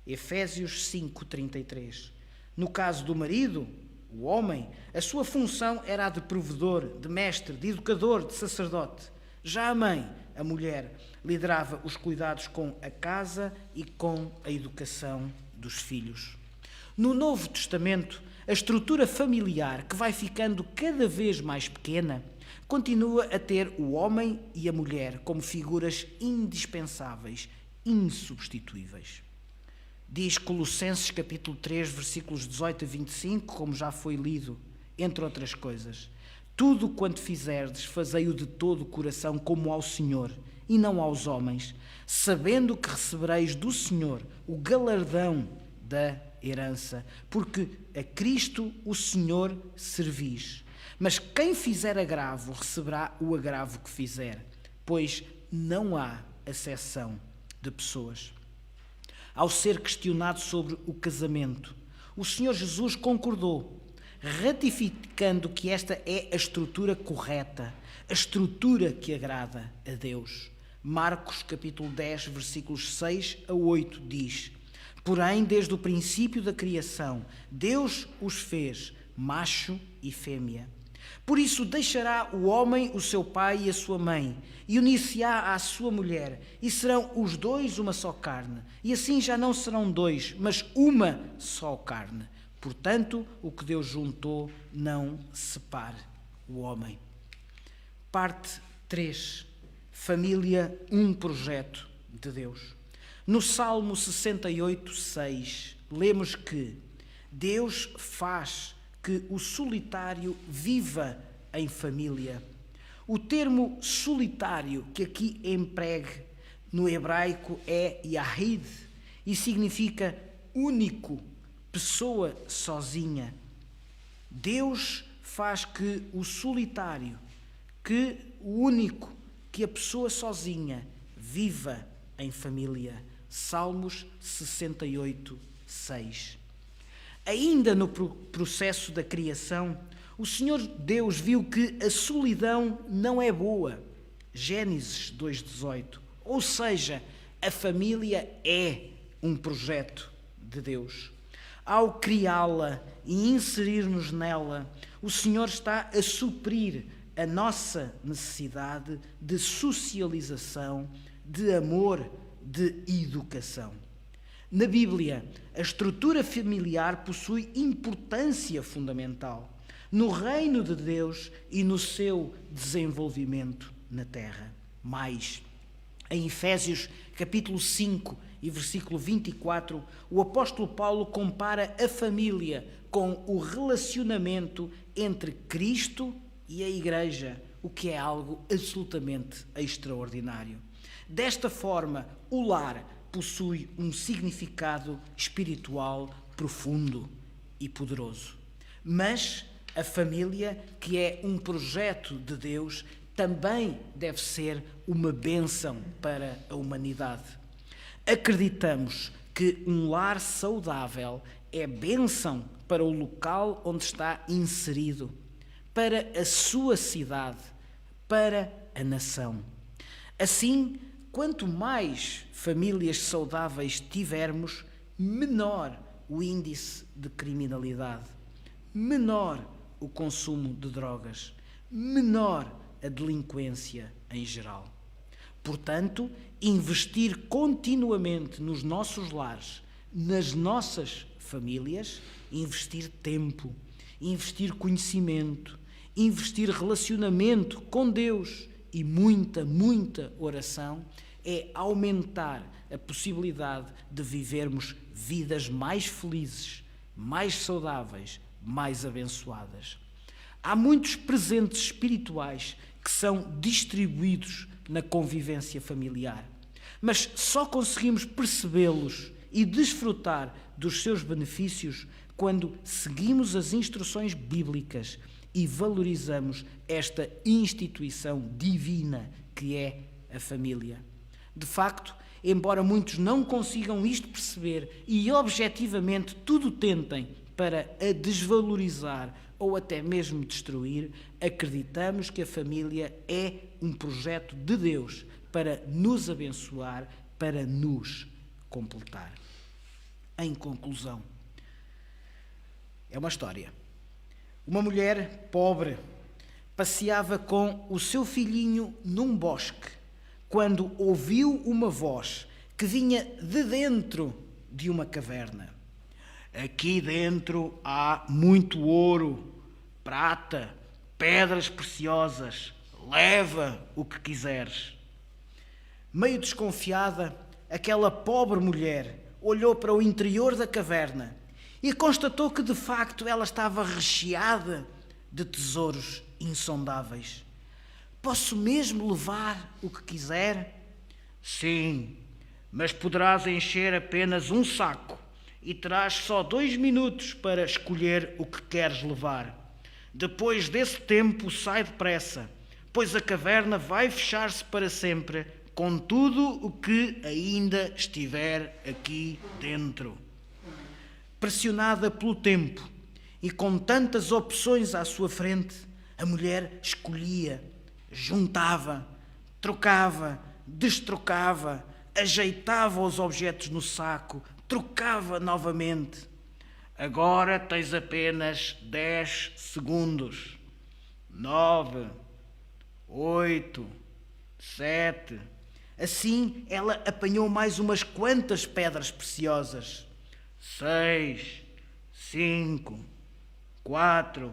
Efésios 5:33. No caso do marido, o homem, a sua função era a de provedor, de mestre, de educador, de sacerdote. Já a mãe, a mulher, liderava os cuidados com a casa e com a educação dos filhos. No Novo Testamento, a estrutura familiar, que vai ficando cada vez mais pequena, continua a ter o homem e a mulher como figuras indispensáveis, insubstituíveis. Diz Colossenses capítulo 3, versículos 18 a 25, como já foi lido, entre outras coisas: tudo quanto fizerdes, fazei-o de todo o coração como ao Senhor, e não aos homens, sabendo que recebereis do Senhor o galardão da herança, porque a Cristo o Senhor servis. Mas quem fizer agravo, receberá o agravo que fizer, pois não há acessão de pessoas. Ao ser questionado sobre o casamento, o Senhor Jesus concordou, ratificando que esta é a estrutura correta, a estrutura que agrada a Deus. Marcos capítulo 10, versículos 6 a 8 diz: porém, desde o princípio da criação, Deus os fez macho e fêmea. Por isso deixará o homem o seu pai e a sua mãe, e unir-se-á à sua mulher, e serão os dois uma só carne. E assim já não serão dois, mas uma só carne. Portanto, o que Deus juntou, não separe o homem. Parte 3. Família, um projeto de Deus. No Salmo 68, 6, lemos que Deus faz que o solitário viva em família. O termo solitário que aqui empregue no hebraico é yahid e significa único, pessoa sozinha. Deus faz que o solitário, que o único, que a pessoa sozinha viva em família. Salmos 68, 6. Ainda no processo da criação, o Senhor Deus viu que a solidão não é boa. Gênesis 2:18. Ou seja, a família é um projeto de Deus. Ao criá-la e inserir-nos nela, o Senhor está a suprir a nossa necessidade de socialização, de amor, de educação. Na Bíblia, a estrutura familiar possui importância fundamental no reino de Deus e no seu desenvolvimento na terra. Mais, em Efésios capítulo 5 e versículo 24, o apóstolo Paulo compara a família com o relacionamento entre Cristo e a Igreja, o que é algo absolutamente extraordinário. Desta forma, o lar possui um significado espiritual profundo e poderoso. Mas a família, que é um projeto de Deus, também deve ser uma bênção para a humanidade. Acreditamos que um lar saudável é bênção para o local onde está inserido, para a sua cidade, para a nação. Assim, quanto mais famílias saudáveis tivermos, menor o índice de criminalidade, menor o consumo de drogas, menor a delinquência em geral. Portanto, investir continuamente nos nossos lares, nas nossas famílias, investir tempo, investir conhecimento, investir relacionamento com Deus e muita, muita oração, é aumentar a possibilidade de vivermos vidas mais felizes, mais saudáveis, mais abençoadas. Há muitos presentes espirituais que são distribuídos na convivência familiar, mas só conseguimos percebê-los e desfrutar dos seus benefícios quando seguimos as instruções bíblicas e valorizamos esta instituição divina que é a família. De facto, embora muitos não consigam isto perceber e objetivamente tudo tentem para a desvalorizar ou até mesmo destruir, acreditamos que a família é um projeto de Deus para nos abençoar, para nos completar. Em conclusão, é uma história. Uma mulher pobre passeava com o seu filhinho num bosque quando ouviu uma voz que vinha de dentro de uma caverna. Aqui dentro há muito ouro, prata, pedras preciosas. Leva o que quiseres. Meio desconfiada, aquela pobre mulher olhou para o interior da caverna e constatou que, de facto, ela estava recheada de tesouros insondáveis. Posso mesmo levar o que quiser? Sim, mas poderás encher apenas um saco e terás só 2 minutos para escolher o que queres levar. Depois desse tempo, sai depressa, pois a caverna vai fechar-se para sempre com tudo o que ainda estiver aqui dentro. Pressionada pelo tempo e com tantas opções à sua frente, a mulher escolhia, juntava, trocava, destrocava, ajeitava os objetos no saco, trocava novamente. Agora tens apenas 10 segundos. 9, 8, 7. Assim ela apanhou mais umas quantas pedras preciosas. 6, 5, 4.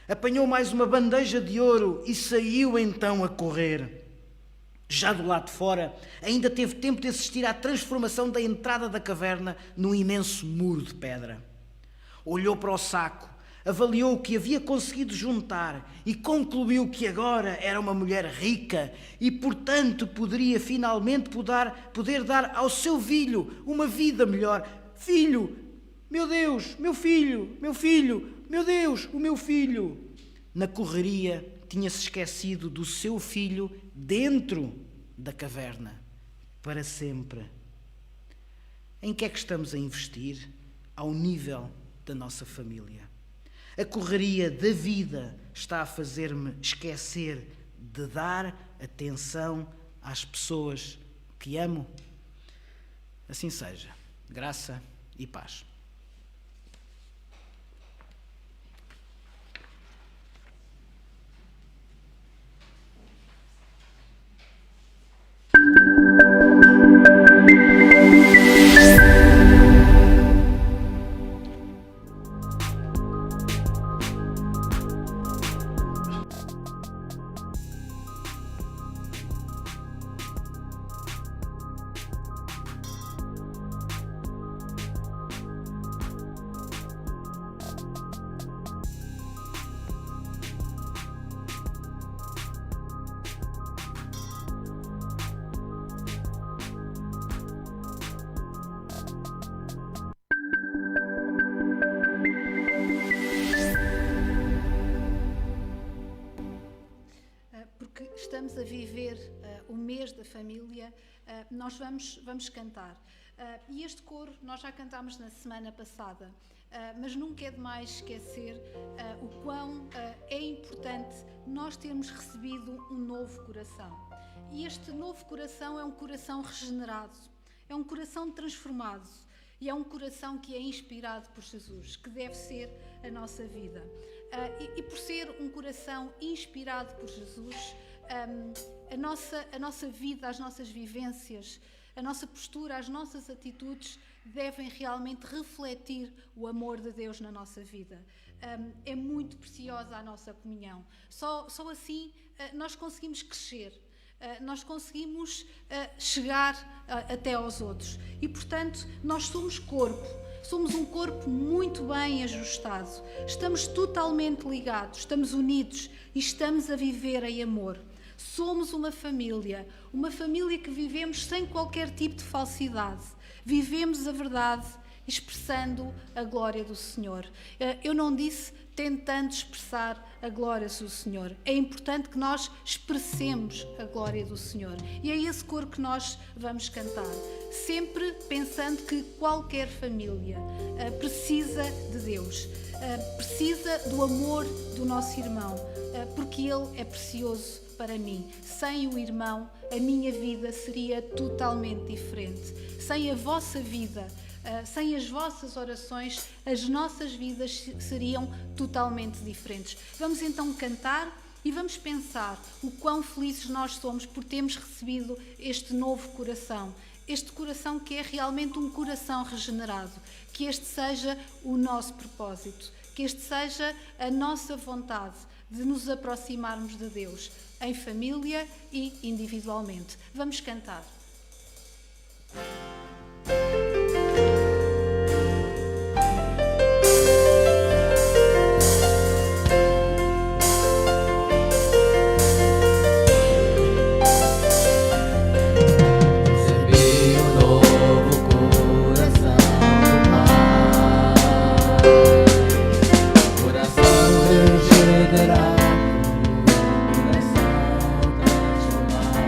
Apanhou mais uma bandeja de ouro e saiu então a correr. Já do lado de fora, ainda teve tempo de assistir à transformação da entrada da caverna num imenso muro de pedra. Olhou para o saco, avaliou o que havia conseguido juntar e concluiu que agora era uma mulher rica e, portanto, poderia finalmente poder dar ao seu filho uma vida melhor. Filho, meu Deus, meu filho, meu Deus, o meu filho. Na correria, tinha-se esquecido do seu filho dentro da caverna, para sempre. Em que é que estamos a investir ao nível da nossa família? A correria da vida está a fazer-me esquecer de dar atenção às pessoas que amo? Assim seja. Graça e paz. Estamos a viver o mês da família, nós vamos cantar. E este coro nós já cantámos na semana passada, mas nunca é demais esquecer o quão é importante nós termos recebido um novo coração. E este novo coração é um coração regenerado, é um coração transformado e é um coração que é inspirado por Jesus, que deve ser a nossa vida. E por ser um coração inspirado por Jesus, a nossa vida, as nossas vivências, a nossa postura, as nossas atitudes devem realmente refletir o amor de Deus na nossa vida. É muito preciosa a nossa comunhão. Só assim nós conseguimos crescer, nós conseguimos chegar até aos outros. E, portanto, nós somos corpo. Somos um corpo muito bem ajustado. Estamos totalmente ligados, estamos unidos e estamos a viver em amor. Somos uma família que vivemos sem qualquer tipo de falsidade. Vivemos a verdade expressando a glória do Senhor. Eu não disse tentando expressar a glória do Senhor. É importante que nós expressemos a glória do Senhor. E é esse coro que nós vamos cantar. Sempre pensando que qualquer família precisa de Deus. Precisa do amor do nosso irmão. Porque ele é precioso para mim. Sem o irmão, a minha vida seria totalmente diferente. Sem a vossa vida, sem as vossas orações, as nossas vidas seriam totalmente diferentes. Vamos então cantar e vamos pensar o quão felizes nós somos por termos recebido este novo coração. Este coração que é realmente um coração regenerado. Que este seja o nosso propósito. Que este seja a nossa vontade de nos aproximarmos de Deus, em família e individualmente. Vamos cantar. Coração transformado,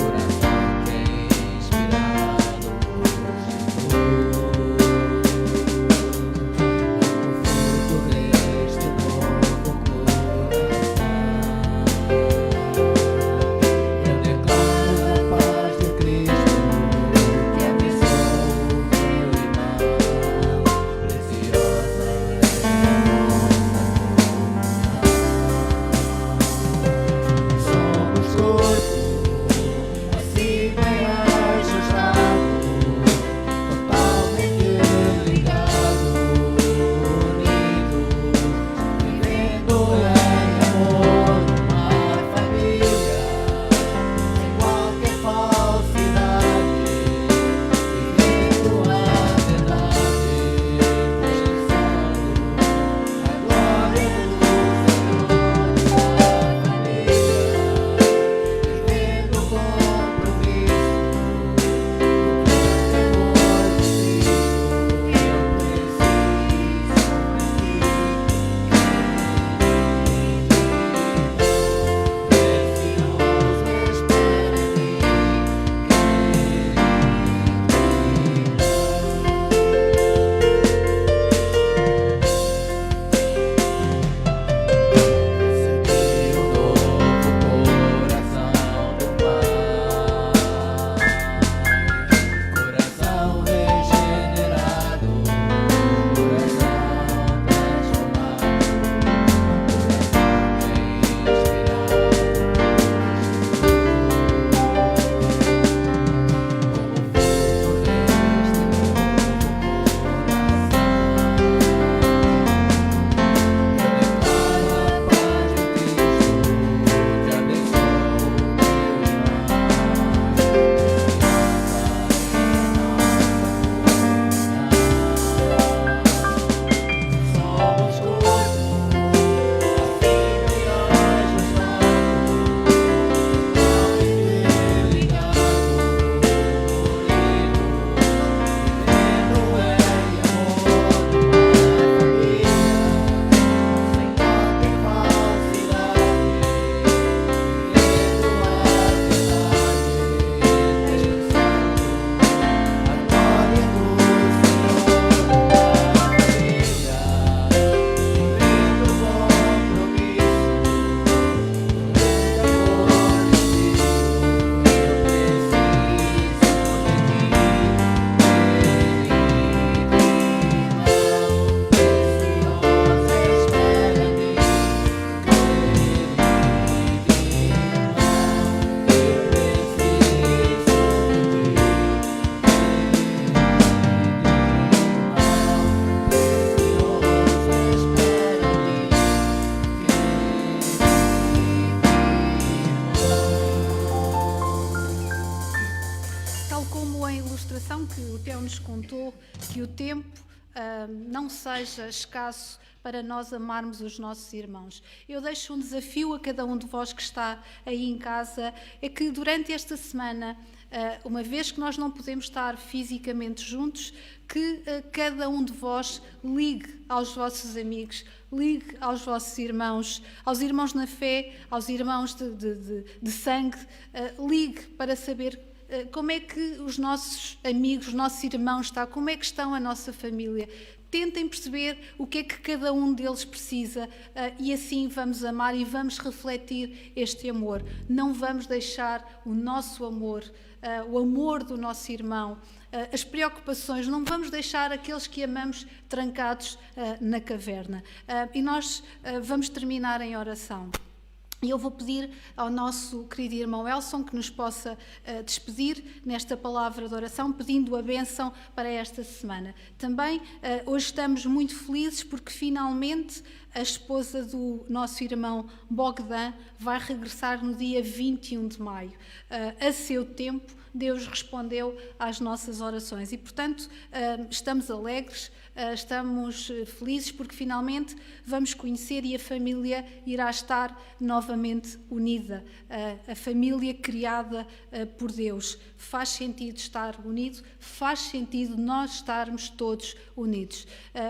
coração que é inspirado. que o Theo nos contou, que o tempo não seja escasso para nós amarmos os nossos irmãos. Eu deixo um desafio a cada um de vós que está aí em casa, é que durante esta semana, uma vez que nós não podemos estar fisicamente juntos, que cada um de vós ligue aos vossos amigos, ligue aos vossos irmãos, aos irmãos na fé, aos irmãos de sangue, ligue para saber como é que os nossos amigos, os nossos irmãos estão, como é que estão a nossa família. Tentem perceber o que é que cada um deles precisa e assim vamos amar e vamos refletir este amor. Não vamos deixar o nosso amor, o amor do nosso irmão, as preocupações, não vamos deixar aqueles que amamos trancados na caverna. E nós vamos terminar em oração. E eu vou pedir ao nosso querido irmão Elson que nos possa despedir nesta palavra de oração, pedindo a bênção para esta semana. Também hoje estamos muito felizes porque finalmente a esposa do nosso irmão Bogdan vai regressar no dia 21 de maio. A seu tempo, Deus respondeu às nossas orações e, portanto, estamos alegres, estamos felizes porque finalmente vamos conhecer e a família irá estar novamente unida. A família criada por Deus. Faz sentido estar unido, faz sentido nós estarmos todos unidos.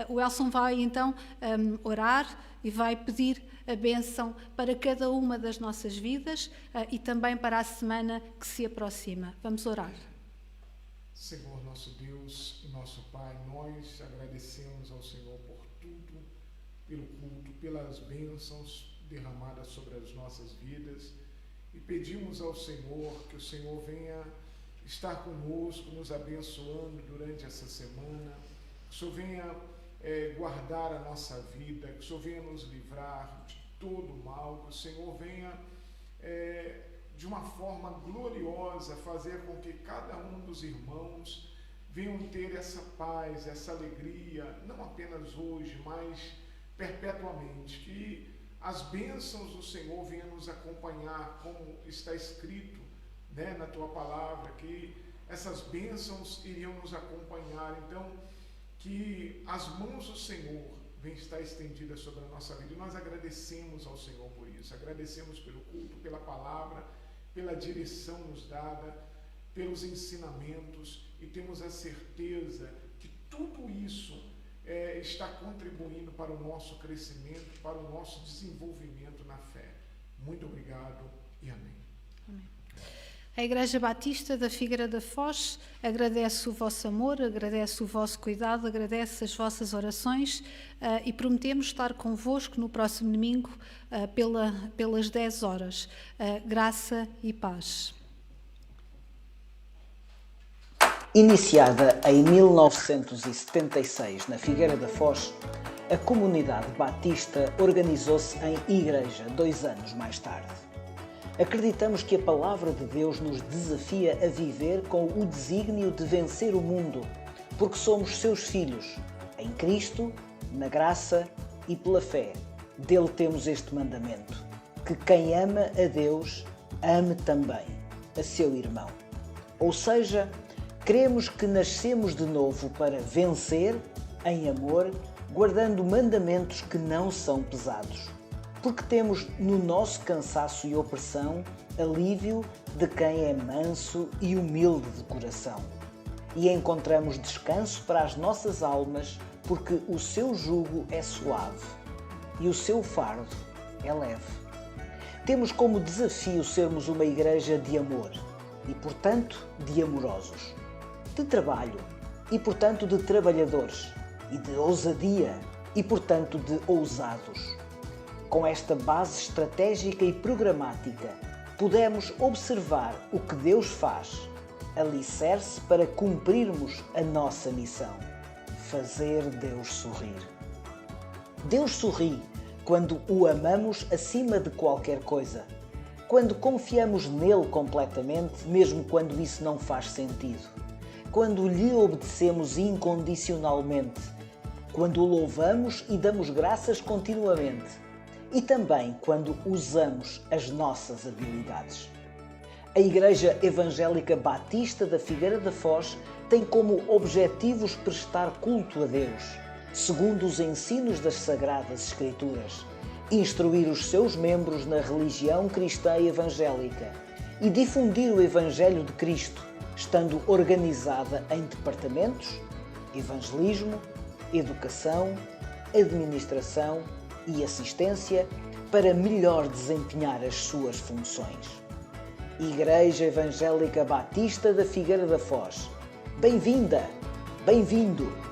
O Elson vai então orar e vai pedir a bênção para cada uma das nossas vidas e também para a semana que se aproxima. Vamos orar. Senhor nosso Deus e nosso Pai, nós agradecemos ao Senhor por tudo, pelo culto, pelas bênçãos derramadas sobre as nossas vidas e pedimos ao Senhor que o Senhor venha estar conosco, nos abençoando durante essa semana, que o Senhor venha guardar a nossa vida, que o Senhor venha nos livrar de todo o mal, que o Senhor venha de uma forma gloriosa fazer com que cada um dos irmãos venham ter essa paz, essa alegria, não apenas hoje, mas perpetuamente, que as bênçãos do Senhor venham nos acompanhar, como está escrito, né, na Tua Palavra, que essas bênçãos iriam nos acompanhar. Então, que as mãos do Senhor venham estar estendidas sobre a nossa vida. E nós agradecemos ao Senhor por isso. Agradecemos pelo culto, pela palavra, pela direção nos dada, pelos ensinamentos, e temos a certeza que tudo isso está contribuindo para o nosso crescimento, para o nosso desenvolvimento na fé. Muito obrigado e amém. Amém. A Igreja Batista da Figueira da Foz agradece o vosso amor, agradece o vosso cuidado, agradece as vossas orações e prometemos estar convosco no próximo domingo pelas 10 horas. Graça e paz. Iniciada em 1976 na Figueira da Foz, a comunidade batista organizou-se em igreja 2 anos mais tarde. Acreditamos que a palavra de Deus nos desafia a viver com o desígnio de vencer o mundo, porque somos seus filhos, em Cristo, na graça e pela fé. Dele temos este mandamento, que quem ama a Deus, ame também a seu irmão. Ou seja, cremos que nascemos de novo para vencer, em amor, guardando mandamentos que não são pesados. Porque temos no nosso cansaço e opressão alívio de quem é manso e humilde de coração. E encontramos descanso para as nossas almas, porque o seu jugo é suave e o seu fardo é leve. Temos como desafio sermos uma igreja de amor e, portanto, de amorosos, de trabalho e, portanto, de trabalhadores, e de ousadia e, portanto, de ousados. Com esta base estratégica e programática, podemos observar o que Deus faz, alicerce para cumprirmos a nossa missão: fazer Deus sorrir. Deus sorri quando o amamos acima de qualquer coisa, quando confiamos nele completamente, mesmo quando isso não faz sentido, quando lhe obedecemos incondicionalmente, quando o louvamos e damos graças continuamente, e também quando usamos as nossas habilidades. A Igreja Evangélica Batista da Figueira da Foz tem como objetivos prestar culto a Deus, segundo os ensinos das Sagradas Escrituras, instruir os seus membros na religião cristã evangélica e difundir o Evangelho de Cristo, estando organizada em departamentos: evangelismo, educação, administração e assistência, para melhor desempenhar as suas funções. Igreja Evangélica Batista da Figueira da Foz. Bem-vinda, bem-vindo!